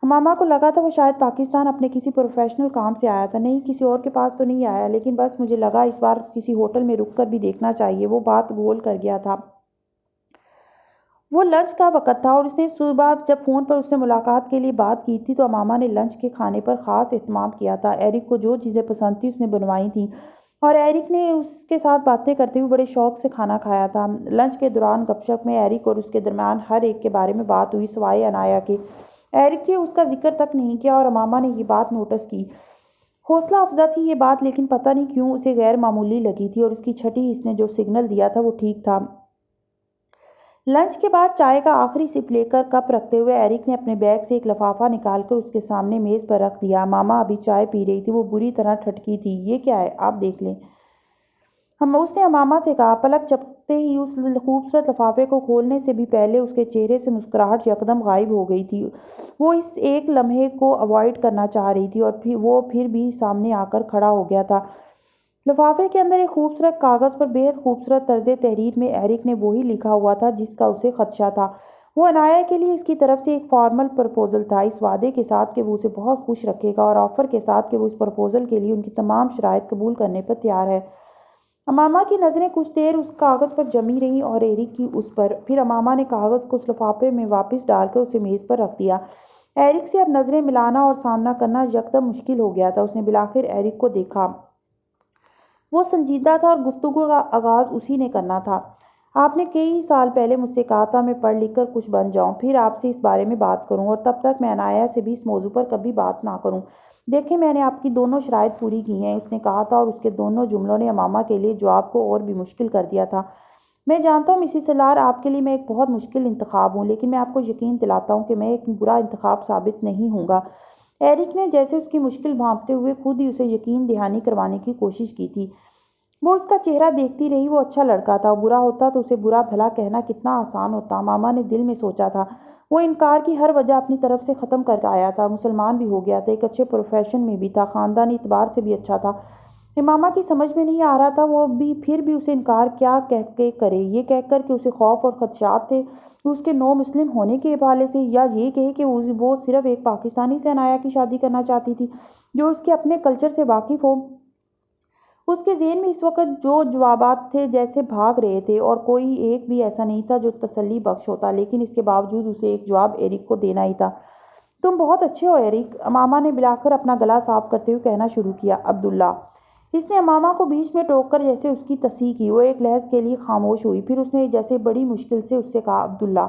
امامہ کو لگا تھا وہ شاید پاکستان اپنے کسی پروفیشنل کام سے آیا تھا۔ نہیں، کسی اور کے پاس تو نہیں آیا، لیکن بس مجھے لگا اس بار کسی ہوٹل میں رک کر بھی دیکھنا چاہیے۔ وہ بات گول کر گیا تھا۔ وہ لنچ کا وقت تھا اور اس نے صبح جب فون پر اس سے ملاقات کے لیے بات کی تھی تو امامہ نے لنچ کے کھانے پر خاص اہتمام کیا تھا۔ ایرک کو جو چیزیں پسند تھیں اس نے بنوائی تھیں، اور ایرک نے اس کے ساتھ باتیں کرتے ہوئے بڑے شوق سے کھانا کھایا تھا۔ لنچ کے دوران گپ شپ میں ایرک اور اس کے درمیان ہر ایک کے بارے میں بات ہوئی سوائے عنایا کے۔ ایرک نے اس کا ذکر تک نہیں کیا اور امامہ نے یہ بات نوٹس کی۔ حوصلہ افزا تھی یہ بات، لیکن پتہ نہیں کیوں اسے غیر معمولی لگی تھی، اور اس کی چھٹی حص نے جو سگنل دیا تھا وہ ٹھیک تھا۔ لنچ کے بعد چائے کا آخری سپ لے کر کپ رکھتے ہوئے ایرک نے اپنے بیگ سے ایک لفافہ نکال کر اس کے سامنے میز پر رکھ دیا۔ امامہ ابھی چائے پی رہی تھی۔ وہ بری طرح ٹھٹکی تھی۔ یہ کیا ہے؟ آپ دیکھ لیں، اس نے امامہ سے کہا۔ پلک جھپکتے ہی اس خوبصورت لفافے کو کھولنے سے بھی پہلے اس کے چہرے سے مسکراہٹ یکدم غائب ہو گئی تھی۔ وہ اس ایک لمحے کو اوائڈ کرنا چاہ رہی تھی، اور وہ پھر بھی سامنے آ کر کھڑا ہو گیا تھا۔ لفافے کے اندر ایک خوبصورت کاغذ پر بے حد خوبصورت طرز تحریر میں ایرک نے وہی لکھا ہوا تھا جس کا اسے خدشہ تھا۔ وہ عنایا کے لیے اس کی طرف سے ایک فارمل پرپوزل تھا، اس وعدے کے ساتھ کہ وہ اسے بہت خوش رکھے گا، اور آفر کے ساتھ کہ وہ اس پرپوزل کے لیے ان کی تمام شرائط قبول کرنے پر تیار ہے۔ امامہ کی نظریں کچھ دیر اس کاغذ پر جمی رہیں اور ایرک کی اس پر، پھر امامہ نے کاغذ کو اس لفافے میں واپس ڈال کر اسے میز پر رکھ دیا۔ ایرک سے اب نظریں ملانا اور سامنا کرنا یکدم مشکل ہو گیا تھا۔ اس نے بالآخر ایرک کو دیکھا۔ وہ سنجیدہ تھا اور گفتگو کا آغاز اسی نے کرنا تھا۔ آپ نے کئی سال پہلے مجھ سے کہا تھا میں پڑھ لکھ کر کچھ بن جاؤں، پھر آپ سے اس بارے میں بات کروں، اور تب تک میں عنایا سے بھی اس موضوع پر کبھی بات نہ کروں۔ دیکھیں، میں نے آپ کی دونوں شرائط پوری کی ہیں، اس نے کہا تھا، اور اس کے دونوں جملوں نے امامہ کے لیے جواب کو اور بھی مشکل کر دیا تھا۔ میں جانتا ہوں مسز سلار، آپ کے لیے میں ایک بہت مشکل انتخاب ہوں، لیکن میں آپ کو یقین دلاتا ہوں کہ میں ایک برا انتخاب ثابت نہیں ہوں گا۔ ایرک نے جیسے اس کی مشکل بھانپتے ہوئے خود ہی اسے یقین دہانی کروانے کی کوشش کی تھی۔ وہ اس کا چہرہ دیکھتی رہی۔ وہ اچھا لڑکا تھا، برا ہوتا تو اسے برا بھلا کہنا کتنا آسان ہوتا۔ ماما نے دل میں سوچا تھا۔ وہ انکار کی ہر وجہ اپنی طرف سے ختم کر آیا تھا، مسلمان بھی ہو گیا تھا، ایک اچھے پروفیشن میں بھی تھا، خاندانی اعتبار سے بھی اچھا تھا۔ ماما کی سمجھ میں نہیں آ رہا تھا وہ بھی پھر بھی اسے انکار کیا کہہ کے کرے، یہ کہہ کر کہ اسے خوف اور خدشات تھے اس کے نو مسلم ہونے کے حوالے سے، یا یہ کہے کہ وہ صرف ایک پاکستانی سے عنایا کی شادی کرنا چاہتی تھی جو اس کے اپنے کلچر سے واقف ہو۔ اس کے ذہن میں اس وقت جو جوابات تھے جیسے بھاگ رہے تھے، اور کوئی ایک بھی ایسا نہیں تھا جو تسلی بخش ہوتا، لیکن اس کے باوجود اسے ایک جواب ایرک کو دینا ہی تھا۔ تم بہت اچھے ہو ایرک، امامہ نے بلاخر اپنا گلا صاف کرتے ہوئے کہنا شروع کیا۔ عبداللہ، اس نے امامہ کو بیچ میں ٹوک کر جیسے اس کی تصحیح کی۔ وہ ایک لحظ کے لیے خاموش ہوئی، پھر اس نے جیسے بڑی مشکل سے اس سے کہا، عبداللہ،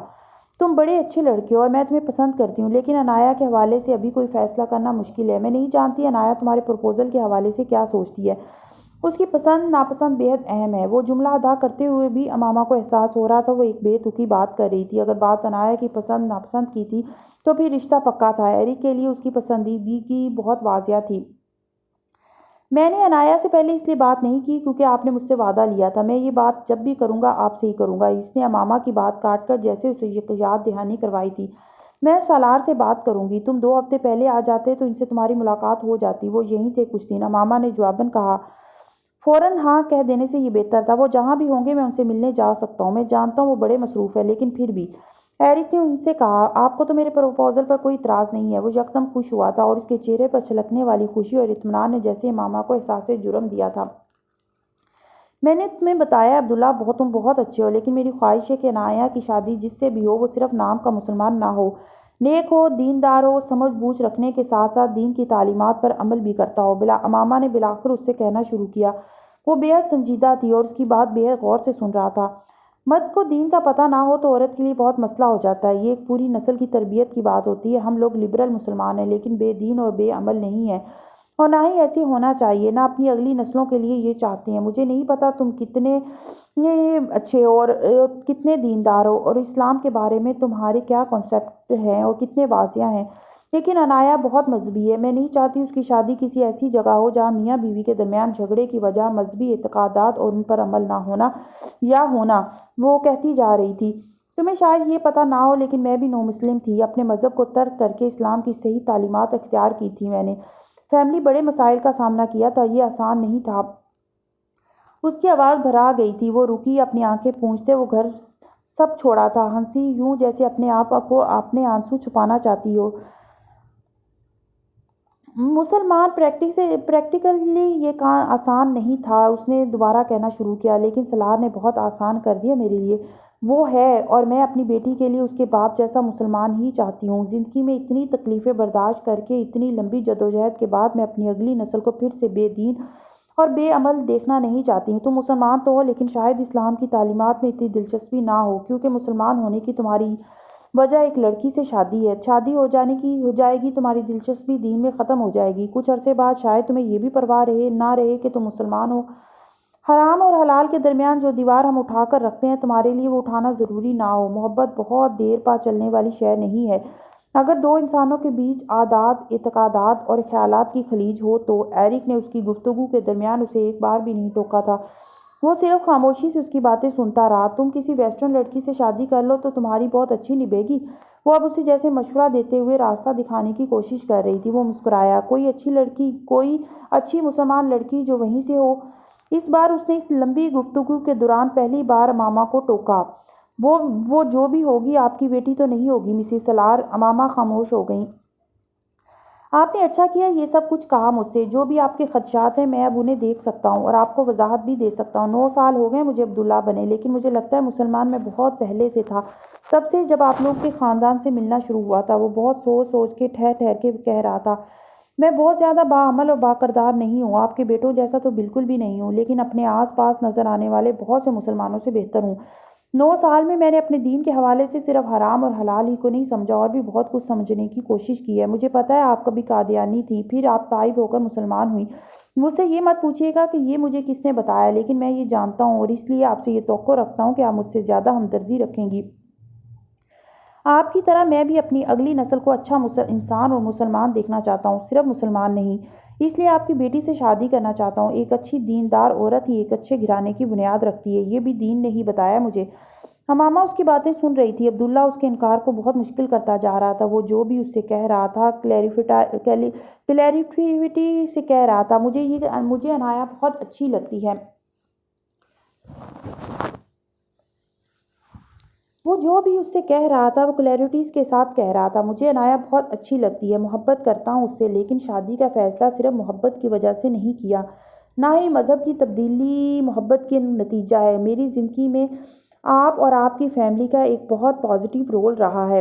تم بڑے اچھے لڑکے ہو اور میں تمہیں پسند کرتی ہوں، لیکن عنایا کے حوالے سے ابھی کوئی فیصلہ کرنا مشکل ہے۔ میں نہیں جانتی عنایا تمہارے پروپوزل کے حوالے سے کیا سوچتی ہے۔ اس کی پسند ناپسند بےحد اہم ہے۔ وہ جملہ ادا کرتے ہوئے بھی امامہ کو احساس ہو رہا تھا وہ ایک بے تکی بات کر رہی تھی۔ اگر بات عنایا کی پسند ناپسند کی تھی تو پھر رشتہ پکا تھا۔ ایرک کے لیے اس کی پسندیدگی بہت واضح تھی۔ میں نے عنایا سے پہلے اس لیے بات نہیں کی کیونکہ آپ نے مجھ سے وعدہ لیا تھا، میں یہ بات جب بھی کروں گا آپ سے ہی کروں گا۔ اس نے امامہ کی بات کاٹ کر جیسے اسے یاد دہانی کروائی تھی۔ میں سالار سے بات کروں گی، تم 2 ہفتے پہلے آ جاتے تو ان سے تمہاری ملاقات ہو جاتی، وہ یہیں تھے کچھ دن، امامہ نے جواباً کہا۔ فوراً ہاں کہہ دینے سے یہ بہتر تھا، وہ جہاں بھی ہوں گے میں ان سے ملنے جا سکتا ہوں۔ میں جانتا ہوں وہ بڑے مصروف ہے، لیکن پھر بھی۔ ایرک نے ان سے کہا، آپ کو تو میرے پروپوزل پر کوئی اعتراض نہیں ہے۔ وہ یکدم خوش ہوا تھا، اور اس کے چہرے پر چھلکنے والی خوشی اور اطمینان نے جیسے امامہ کو احساس جرم دیا تھا۔ میں نے تمہیں بتایا عبداللہ، تم بہت اچھے ہو، لیکن میری خواہش ہے کہ عنایا کی شادی جس سے بھی ہو وہ صرف نام کا مسلمان نہ ہو، نیک ہو، دیندار ہو، سمجھ بوجھ رکھنے کے ساتھ ساتھ دین کی تعلیمات پر عمل بھی کرتا ہو۔ امامہ نے بالآخر اس سے کہنا شروع کیا۔ وہ بے حد سنجیدہ تھی اور اس کی بات بے حد غور سے سن رہا تھا۔ مرد کو دین کا پتہ نہ ہو تو عورت کے لیے بہت مسئلہ ہو جاتا ہے، یہ ایک پوری نسل کی تربیت کی بات ہوتی ہے۔ ہم لوگ لبرل مسلمان ہیں، لیکن بے دین اور بے عمل نہیں ہیں، اور نہ ہی ایسے ہونا چاہیے، نہ اپنی اگلی نسلوں کے لیے یہ چاہتے ہیں۔ مجھے نہیں پتا تم کتنے اچھے ہو اور کتنے دیندار ہو، اور اسلام کے بارے میں تمہارے کیا کنسیپٹ ہیں اور کتنے واضح ہیں، لیکن عنایا بہت مذہبی ہے۔ میں نہیں چاہتی اس کی شادی کسی ایسی جگہ ہو جہاں میاں بیوی کے درمیان جھگڑے کی وجہ مذہبی اعتقادات اور ان پر عمل نہ ہونا یا ہونا۔ وہ کہتی جا رہی تھی، تمہیں شاید یہ پتہ نہ ہو لیکن میں بھی نو مسلم تھی، اپنے مذہب کو ترک کر کے اسلام کی صحیح تعلیمات اختیار کی تھی۔ میں نے فیملی بڑے مسائل کا سامنا کیا تھا، یہ آسان نہیں تھا۔ اس کی آواز بھرا گئی تھی، وہ رکی، اپنی آنکھیں پونچھتے وہ گھر سب چھوڑا تھا، ہنسی یوں جیسے اپنے آپ کو اپنے آنسو چھپانا چاہتی ہو۔ مسلمان پریکٹیکلی یہ کام آسان نہیں تھا، اس نے دوبارہ کہنا شروع کیا، لیکن سالار نے بہت آسان کر دیا میرے لیے۔ وہ ہے، اور میں اپنی بیٹی کے لیے اس کے باپ جیسا مسلمان ہی چاہتی ہوں۔ زندگی میں اتنی تکلیفیں برداشت کر کے، اتنی لمبی جدوجہد کے بعد میں اپنی اگلی نسل کو پھر سے بے دین اور بے عمل دیکھنا نہیں چاہتی ہوں۔ تم مسلمان تو ہو، لیکن شاید اسلام کی تعلیمات میں اتنی دلچسپی نہ ہو، کیونکہ مسلمان ہونے کی تمہاری وجہ ایک لڑکی سے شادی ہے، شادی ہو جائے گی، تمہاری دلچسپی دین میں ختم ہو جائے گی، کچھ عرصے بعد شاید تمہیں یہ بھی پرواہ نہ رہے کہ تم مسلمان ہو۔ حرام اور حلال کے درمیان جو دیوار ہم اٹھا کر رکھتے ہیں، تمہارے لیے وہ اٹھانا ضروری نہ ہو۔ محبت بہت دیر پا چلنے والی شے نہیں ہے۔ اگر 2 انسانوں کے بیچ عادات، اعتقادات اور خیالات کی خلیج ہو تو۔ ایرک نے اس کی گفتگو کے درمیان اسے ایک بار بھی نہیں ٹوکا تھا، وہ صرف خاموشی سے اس کی باتیں سنتا رہا۔ تم کسی ویسٹرن لڑکی سے شادی کر لو تو تمہاری بہت اچھی نبھے گی، وہ اب اسے جیسے مشورہ دیتے ہوئے راستہ دکھانے کی کوشش کر رہی تھی۔ وہ مسکرایا، کوئی اچھی مسلمان لڑکی جو وہیں سے ہو۔ اس بار اس نے اس لمبی گفتگو کے دوران پہلی بار امامہ کو ٹوکا۔ وہ جو بھی ہوگی آپ کی بیٹی تو نہیں ہوگی مسز سالار۔ امامہ خاموش ہو گئیں۔ آپ نے اچھا کیا یہ سب کچھ کہا مجھ سے، جو بھی آپ کے خدشات ہیں میں اب انہیں دیکھ سکتا ہوں اور آپ کو وضاحت بھی دے سکتا ہوں۔ 9 سال ہو گئے مجھے عبداللہ بنے، لیکن مجھے لگتا ہے مسلمان میں بہت پہلے سے تھا، تب سے جب آپ لوگ کے خاندان سے ملنا شروع ہوا تھا۔ وہ بہت سوچ سوچ کے ٹھہر ٹھہر کے کہہ رہا تھا، میں بہت زیادہ باعمل اور باکردار نہیں ہوں، آپ کے بیٹوں جیسا تو بالکل بھی نہیں ہوں، لیکن اپنے آس پاس نظر آنے والے بہت سے مسلمانوں سے بہتر ہوں۔ 9 سال میں نے اپنے دین کے حوالے سے صرف حرام اور حلال ہی کو نہیں سمجھا، اور بھی بہت کچھ سمجھنے کی کوشش کی ہے۔ مجھے پتہ ہے آپ کبھی قادیانی تھی، پھر آپ تائب ہو کر مسلمان ہوئی۔ مجھ سے یہ مت پوچھیے گا کہ یہ مجھے کس نے بتایا، لیکن میں یہ جانتا ہوں اور اس لیے آپ سے یہ توقع رکھتا ہوں کہ آپ مجھ سے زیادہ ہمدردی رکھیں گی۔ آپ کی طرح میں بھی اپنی اگلی نسل کو اچھا انسان اور مسلمان دیکھنا چاہتا ہوں، صرف مسلمان نہیں۔ اس لیے آپ کی بیٹی سے شادی کرنا چاہتا ہوں۔ ایک اچھی دیندار عورت ہی ایک اچھے گھرانے کی بنیاد رکھتی ہے، یہ بھی دین نے ہی بتایا مجھے۔ حمامہ اس کی باتیں سن رہی تھی۔ عبداللہ اس کے انکار کو بہت مشکل کرتا جا رہا تھا۔ وہ جو بھی اس سے کہہ رہا تھا کلیریٹی سے کہہ رہا تھا، مجھے عنایا بہت اچھی لگتی ہے۔ وہ جو بھی اس سے کہہ رہا تھا وہ کلیئرٹیز کے ساتھ کہہ رہا تھا، مجھے عنایا بہت اچھی لگتی ہے، محبت کرتا ہوں اس سے، لیکن شادی کا فیصلہ صرف محبت کی وجہ سے نہیں کیا، نہ ہی مذہب کی تبدیلی محبت کے نتیجہ ہے۔ میری زندگی میں آپ اور آپ کی فیملی کا ایک بہت پازیٹیو رول رہا ہے۔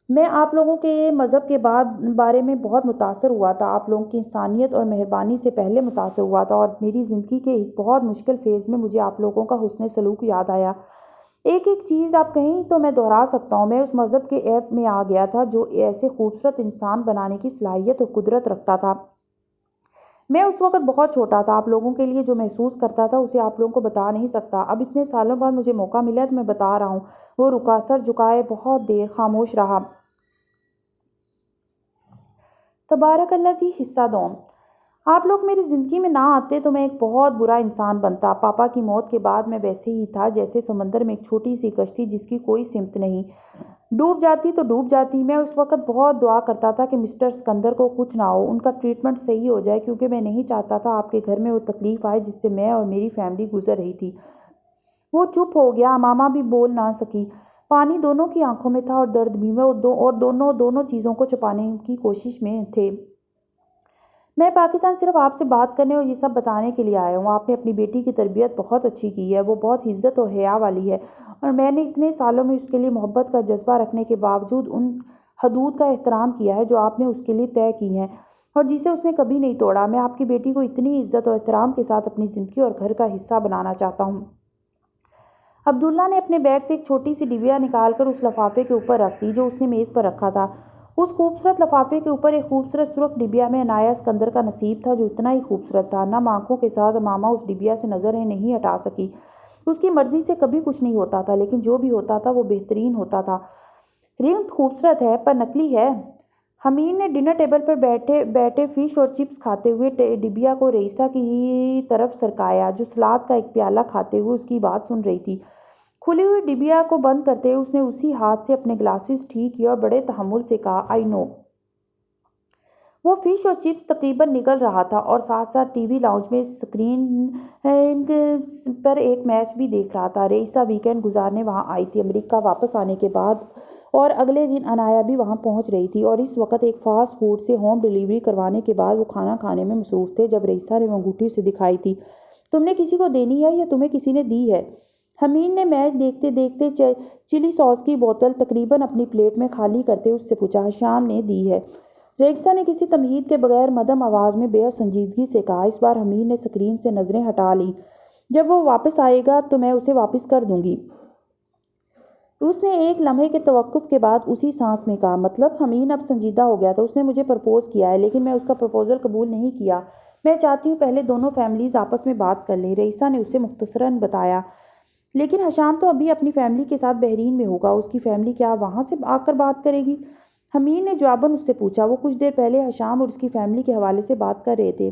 میں آپ لوگوں کے مذہب کے بارے میں بہت متاثر ہوا تھا، آپ لوگوں کی انسانیت اور مہربانی سے پہلے متاثر ہوا تھا، اور میری زندگی کے ایک بہت مشکل فیز میں مجھے آپ لوگوں کا حسن سلوک یاد آیا۔ ایک ایک چیز آپ کہیں تو میں دہرا سکتا ہوں۔ میں اس مذہب کے ایپ میں آ گیا تھا جو ایسے خوبصورت انسان بنانے کی صلاحیت اور قدرت رکھتا تھا۔ میں اس وقت بہت چھوٹا تھا، آپ لوگوں کے لیے جو محسوس کرتا تھا اسے آپ لوگوں کو بتا نہیں سکتا۔ اب اتنے سالوں بعد مجھے موقع ملا تو میں بتا رہا ہوں۔ وہ رکا، سر جھکائے بہت دیر خاموش رہا۔ تبارک اللہ ذی حصہ دوم، آپ لوگ میری زندگی میں نہ آتے تو میں ایک بہت برا انسان بنتا۔ پاپا کی موت کے بعد میں ویسے ہی تھا جیسے سمندر میں ایک چھوٹی سی کشتی جس کی کوئی سمت نہیں، ڈوب جاتی تو ڈوب جاتی۔ میں اس وقت بہت دعا کرتا تھا کہ مسٹر سکندر کو کچھ نہ ہو، ان کا ٹریٹمنٹ صحیح ہو جائے، کیونکہ میں نہیں چاہتا تھا آپ کے گھر میں وہ تکلیف آئے جس سے میں اور میری فیملی گزر رہی تھی۔ وہ چپ ہو گیا، ماما بھی بول نہ سکی، پانی دونوں کی آنکھوں میں تھا اور درد بھی، اور دونوں چیزوں کو چھپانے کی کوشش میں تھے۔ میں پاکستان صرف آپ سے بات کرنے اور یہ سب بتانے کے لیے آیا ہوں۔ آپ نے اپنی بیٹی کی تربیت بہت اچھی کی ہے، وہ بہت عزت اور حیا والی ہے، اور میں نے اتنے سالوں میں اس کے لیے محبت کا جذبہ رکھنے کے باوجود ان حدود کا احترام کیا ہے جو آپ نے اس کے لیے طے کی ہیں اور جسے اس نے کبھی نہیں توڑا۔ میں آپ کی بیٹی کو اتنی عزت اور احترام کے ساتھ اپنی زندگی اور گھر کا حصہ بنانا چاہتا ہوں۔ عبداللہ نے اپنے بیگ سے ایک چھوٹی سی ڈبیا نکال کر اس لفافے کے اوپر رکھ دی جو اس نے میز پر رکھا تھا۔ اس خوبصورت لفافے کے اوپر ایک خوبصورت سرخ ڈبیا میں عنایا سکندر کا نصیب تھا جو اتنا ہی خوبصورت تھا۔ نم آنکھوں کے ساتھ ماما اس ڈبیا سے نظریں نہیں ہٹا سکی۔ اس کی مرضی سے کبھی کچھ نہیں ہوتا تھا، لیکن جو بھی ہوتا تھا وہ بہترین ہوتا تھا۔ رنگ خوبصورت ہے پر نکلی ہے۔ حمید نے ڈنر ٹیبل پر بیٹھے فش اور چپس کھاتے ہوئے ڈبیا کو رئیسہ کی طرف سرکایا جو سلاد کا ایک پیالہ کھاتے ہوئے اس کی بات سن رہی تھی۔ کھلی ہوئی ڈبیا کو بند کرتے ہوئے اس نے اسی ہاتھ سے اپنے گلاسز ٹھیک کیے اور بڑے تحمل سے کہا، آئی نو۔ وہ فش اور چپس تقریباً نگل رہا تھا اور ساتھ ساتھ ٹی وی لاؤنج میں اسکرین پر ایک میچ بھی دیکھ رہا تھا۔ رئیسہ ویکینڈ گزارنے وہاں آئی تھی، امریکہ واپس آنے کے بعد، اور اگلے دن عنایا بھی وہاں پہنچ رہی تھی، اور اس وقت ایک فاسٹ فوڈ سے ہوم ڈیلیوری کروانے کے بعد وہ کھانا کھانے میں مصروف تھے جب رئیسہ نے وہ انگوٹھی اسے دکھائی تھی۔ تم نے کسی کو دینی ہے یا تمہیں کسی نے دی ہے؟ حمید نے میچ دیکھتے دیکھتے چلی ساس کی بوتل تقریباً اپنی پلیٹ میں خالی کرتے اس سے پوچھا۔ حشام نے دی ہے، رئیسہ نے کسی تمہید کے بغیر مدھم آواز میں بے حد سنجیدگی سے کہا۔ اس بار حمید نے اسکرین سے نظریں ہٹا لیں۔ جب وہ واپس آئے گا تو میں اسے واپس کر دوں گی، اس نے ایک لمحے کے توقف کے بعد اسی سانس میں کہا۔ مطلب؟ حمید اب سنجیدہ ہو گیا تھا۔ اس نے مجھے پرپوز کیا ہے، لیکن میں اس کا پرپوزل قبول نہیں کیا۔ میں چاہتی ہوں پہلے دونوں فیملیز آپس میں بات کر لیں، رئیسہ نے اسے مختصراً بتایا۔ لیکن حشام تو ابھی اپنی فیملی کے ساتھ بحرین میں ہوگا، اس کی فیملی کیا وہاں سے آ کر بات کرے گی؟ حمید نے جواباً اس سے پوچھا۔ وہ کچھ دیر پہلے حشام اور اس کی فیملی کے حوالے سے بات کر رہے تھے۔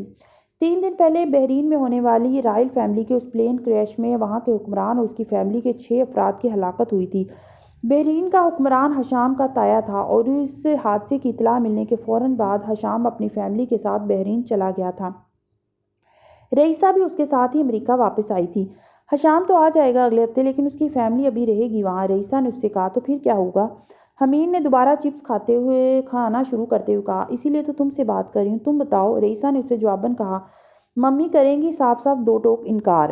3 دن پہلے بحرین میں ہونے والی رائل فیملی کے اس پلین کریش میں وہاں کے حکمران اور اس کی فیملی کے 6 افراد کی ہلاکت ہوئی تھی۔ بحرین کا حکمران حشام کا تایا تھا، اور اس حادثے کی اطلاع ملنے کے فوراً بعد حشام اپنی فیملی کے ساتھ بحرین چلا گیا تھا۔ رئیسہ بھی اس کے ساتھ ہی امریکہ واپس آئی تھی۔ حشام تو آ جائے گا اگلے ہفتے، لیکن اس کی فیملی ابھی رہے گی وہاں، رئیسہ نے اس سے کہا۔ تو پھر کیا ہوگا؟ حمید نے دوبارہ چپس کھانا شروع کرتے ہوئے کہا، اسی لیے تو تم سے بات کر رہی ہوں، تم بتاؤ۔ رئیسہ نے اسے جواباً کہا، ممی کریں گی صاف صاف دو ٹوک انکار۔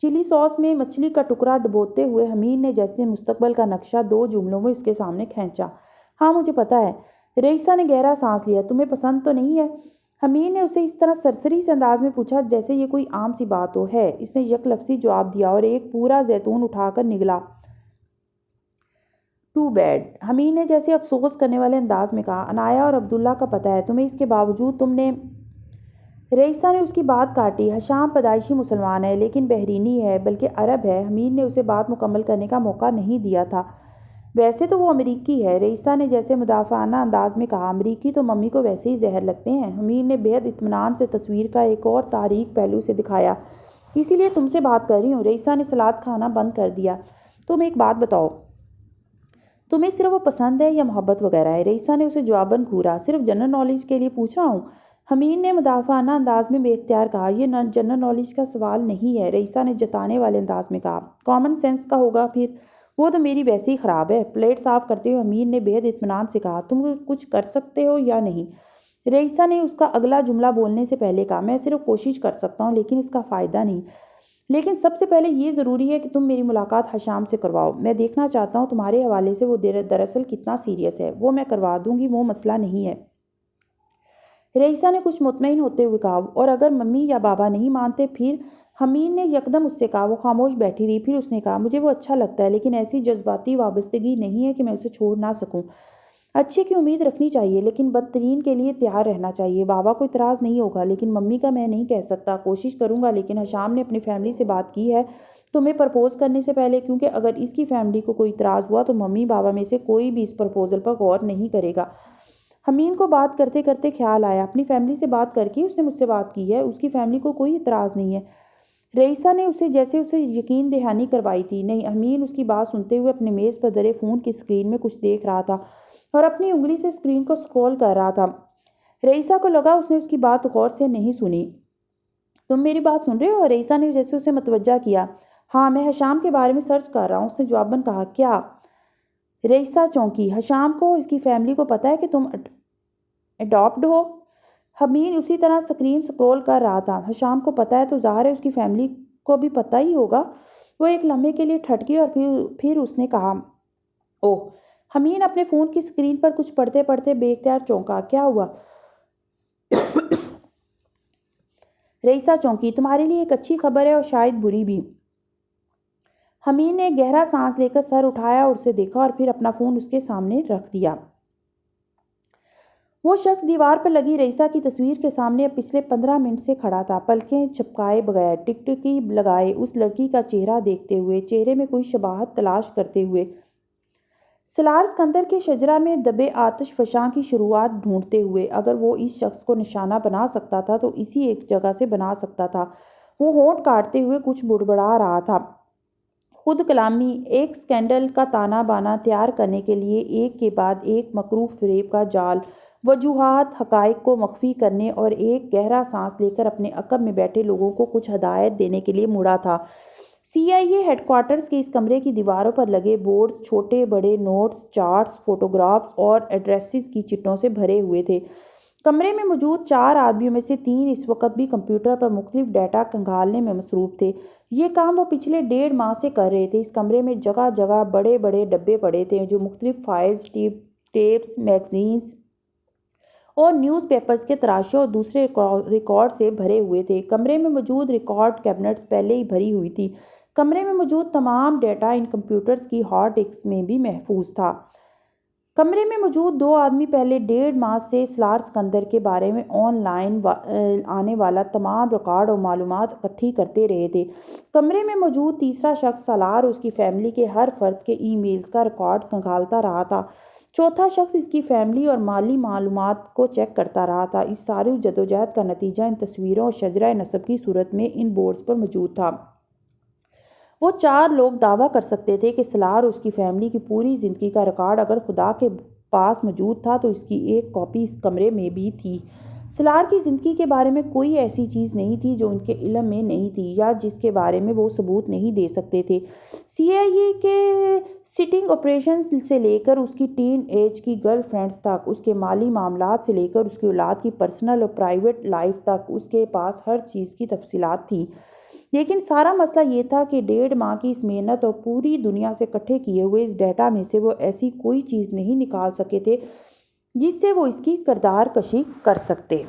چلی ساس میں مچھلی کا ٹکڑا ڈبوتے ہوئے حمید نے جیسے مستقبل کا نقشہ 2 جملوں میں اس کے سامنے کھینچا۔ ہاں مجھے پتہ ہے۔ رئیسہ نے گہرا سانس لیا، تمہیں پسند تو نہیں ہے؟ حمید نے اسے اس طرح سرسری سے انداز میں پوچھا جیسے یہ کوئی عام سی بات ہو۔ ہے، اس نے یک لفظی جواب دیا اور ایک پورا زیتون اٹھا کر نگلا۔ ٹو بیڈ، حمید نے جیسے افسوس کرنے والے انداز میں کہا، عنایہ اور عبداللہ کا پتہ ہے تمہیں، اس کے باوجود تم نے۔ رئیسہ نے اس کی بات کاٹی، حشام پیدائشی مسلمان ہے لیکن بحرینی ہے، بلکہ عرب ہے۔ حمید نے اسے بات مکمل کرنے کا موقع نہیں دیا تھا۔ ویسے تو وہ امریکی ہے، رئیسہ نے جیسے مدافعانہ انداز میں کہا، امریکی تو ممی کو ویسے ہی زہر لگتے ہیں۔ حمید نے بے حد اطمینان سے تصویر کا ایک اور تاریک پہلو اسے دکھایا، اسی لیے تم سے بات کر رہی ہوں۔ رئیسہ نے سلاد کھانا بند کر دیا۔ تم ایک بات بتاؤ، تمہیں صرف وہ پسند ہے یا محبت وغیرہ ہے؟ رئیسہ نے اسے جواباً گھورا، صرف جنرل نالج کے لیے پوچھ رہا ہوں۔ حمید نے مدافعانہ انداز میں بے اختیار کہا، یہ جنرل نالج کا سوال نہیں ہے۔ رئیسہ نے جتانے والے انداز میں کہا، کامن سینس کا ہوگا پھر، وہ تو میری ویسے ہی خراب ہے۔ پلیٹ صاف کرتے ہوئے حمید نے بے حد اطمینان سے کہا، تم کچھ کر سکتے ہو یا نہیں؟ رئیسہ نے اس کا اگلا جملہ بولنے سے پہلے کہا، میں صرف کوشش کر سکتا ہوں لیکن اس کا فائدہ نہیں۔ لیکن سب سے پہلے یہ ضروری ہے کہ تم میری ملاقات حشام سے کرواؤ۔ میں دیکھنا چاہتا ہوں تمہارے حوالے سے وہ دراصل کتنا سیریس ہے۔ وہ میں کروا دوں گی، وہ مسئلہ نہیں ہے۔ رئیسہ نے کچھ مطمئن ہوتے ہوئے کہا، اور اگر ممی یا بابا نہیں مانتے پھر؟ حمید نے یکدم اس سے کہا۔ وہ خاموش بیٹھی رہی، پھر اس نے کہا، مجھے وہ اچھا لگتا ہے لیکن ایسی جذباتی وابستگی نہیں ہے کہ میں اسے چھوڑ نہ سکوں۔ اچھے کی امید رکھنی چاہیے لیکن بدترین کے لیے تیار رہنا چاہیے۔ بابا کو اعتراض نہیں ہوگا لیکن ممی کا میں نہیں کہہ سکتا۔ کوشش کروں گا لیکن حشام نے اپنی فیملی سے بات کی ہے تمہیں پرپوز کرنے سے پہلے، کیونکہ اگر اس کی فیملی کو کوئی اعتراض ہوا تو ممی بابا میں سے کوئی بھی اس پرپوزل پر غور نہیں کرے گا۔ حمید کو بات کرتے کرتے خیال آیا، اپنی فیملی سے بات کر کے اس نے مجھ سے بات کی ہے، اس کی فیملی کو کوئی اعتراض نہیں ہے۔ رئیسہ نے اسے یقین دہانی کروائی تھی۔ نہیں۔ حمید اس کی بات سنتے ہوئے اپنے میز پر درے فون کی اسکرین میں کچھ دیکھ رہا تھا اور اپنی انگلی سے اسکرین کو سکرول کر رہا تھا۔ رئیسہ کو لگا اس نے اس کی بات غور سے نہیں سنی۔ تم میری بات سن رہے ہو؟ رئیسہ نے جیسے اسے متوجہ کیا۔ ہاں، میں حشام کے بارے میں سرچ کر رہا ہوں، اس نے جواباً کہا۔ کیا؟ رئیسہ چونکی۔ حشام کو، اس کی فیملی کو پتہ ہے کہ تم اڈاپٹڈ ہو؟ حمید اسی طرح اسکرین سکرول کر رہا تھا۔ حشام کو پتہ ہے تو ظاہر ہے اس کی فیملی کو بھی پتہ ہی ہوگا۔ وہ ایک لمحے کے لیے ٹھٹکی اور پھر اس نے کہا، اوہ۔ حمید اپنے فون کی اسکرین پر کچھ پڑھتے پڑھتے بے اختیار چونکا۔ کیا ہوا؟ رئیسہ چونکی، تمہارے لیے ایک اچھی خبر ہے اور شاید بری بھی۔ حمید نے گہرا سانس لے کر سر اٹھایا اور اسے دیکھا اور پھر اپنا فون اس کے سامنے رکھ دیا۔ وہ شخص دیوار پر لگی رئیسہ کی تصویر کے سامنے اب پچھلے 15 منٹ سے کھڑا تھا، پلکیں چپکائے بغیر، ٹکٹکی لگائے، اس لڑکی کا چہرہ دیکھتے ہوئے، چہرے میں کوئی شباہت تلاش کرتے ہوئے، سالار اسکندر کے شجرہ میں دبے آتش فشاں کی شروعات ڈھونڈتے ہوئے۔ اگر وہ اس شخص کو نشانہ بنا سکتا تھا تو اسی ایک جگہ سے بنا سکتا تھا۔ وہ ہونٹ کاٹتے ہوئے کچھ بڑبڑا رہا تھا، خود کلامی، ایک سکینڈل کا تانا بانا تیار کرنے کے لیے ایک کے بعد ایک مکروہ فریب کا جال، وجوہات، حقائق کو مخفی کرنے اور ایک گہرا سانس لے کر اپنے عقب میں بیٹھے لوگوں کو کچھ ہدایت دینے کے لیے مڑا تھا۔ CIA ہیڈ کوارٹرز کے اس کمرے کی دیواروں پر لگے بورڈز چھوٹے بڑے نوٹس، چارٹس، فوٹوگرافز اور ایڈریسز کی چٹوں سے بھرے ہوئے تھے۔ کمرے میں موجود 4 آدمیوں میں سے 3 اس وقت بھی کمپیوٹر پر مختلف ڈیٹا کھنگالنے میں مصروف تھے۔ یہ کام وہ پچھلے 1.5 ماہ سے کر رہے تھے۔ اس کمرے میں جگہ جگہ بڑے بڑے ڈبے پڑے تھے جو مختلف فائلز، ٹیپس، میگزینز اور نیوز پیپرز کے تراشے اور دوسرے ریکارڈ سے بھرے ہوئے تھے۔ کمرے میں موجود ریکارڈ کیبنٹس پہلے ہی بھری ہوئی تھی۔ کمرے میں موجود تمام ڈیٹا ان کمپیوٹرز کی ہارڈ ڈسکس میں بھی محفوظ تھا۔ کمرے میں موجود 2 آدمی پہلے 1.5 ماہ سے سالار اسکندر کے بارے میں آن لائن آنے والا تمام ریکارڈ اور معلومات اکٹھی کرتے رہے تھے۔ کمرے میں موجود تیسرا شخص سالار اور اس کی فیملی کے ہر فرد کے ای میلز کا ریکارڈ کھنگالتا رہا تھا۔ چوتھا شخص اس کی فیملی اور مالی معلومات کو چیک کرتا رہا تھا۔ اس ساری جدوجہد کا نتیجہ ان تصویروں اور شجرہ نسب کی صورت میں ان بورڈز پر موجود تھا۔ وہ 4 لوگ دعویٰ کر سکتے تھے کہ سالار اور اس کی فیملی کی پوری زندگی کا ریکارڈ اگر خدا کے پاس موجود تھا تو اس کی ایک کاپی اس کمرے میں بھی تھی۔ سلار کی زندگی کے بارے میں کوئی ایسی چیز نہیں تھی جو ان کے علم میں نہیں تھی یا جس کے بارے میں وہ ثبوت نہیں دے سکتے تھے۔ CIA کے سٹنگ آپریشن سے لے کر اس کی ٹین ایج کی گرل فرینڈز تک، اس کے مالی معاملات سے لے کر اس کی اولاد کی پرسنل اور پرائیویٹ لائف تک، اس کے پاس ہر چیز کی تفصیلات تھیں۔ لیکن سارا مسئلہ یہ تھا کہ 1.5 ماہ کی اس محنت اور پوری دنیا سے اکٹھے کیے ہوئے اس ڈیٹا میں سے وہ ایسی کوئی چیز نہیں نکال سکے تھے جس سے وہ اس کی کردار کشی کر سکتے۔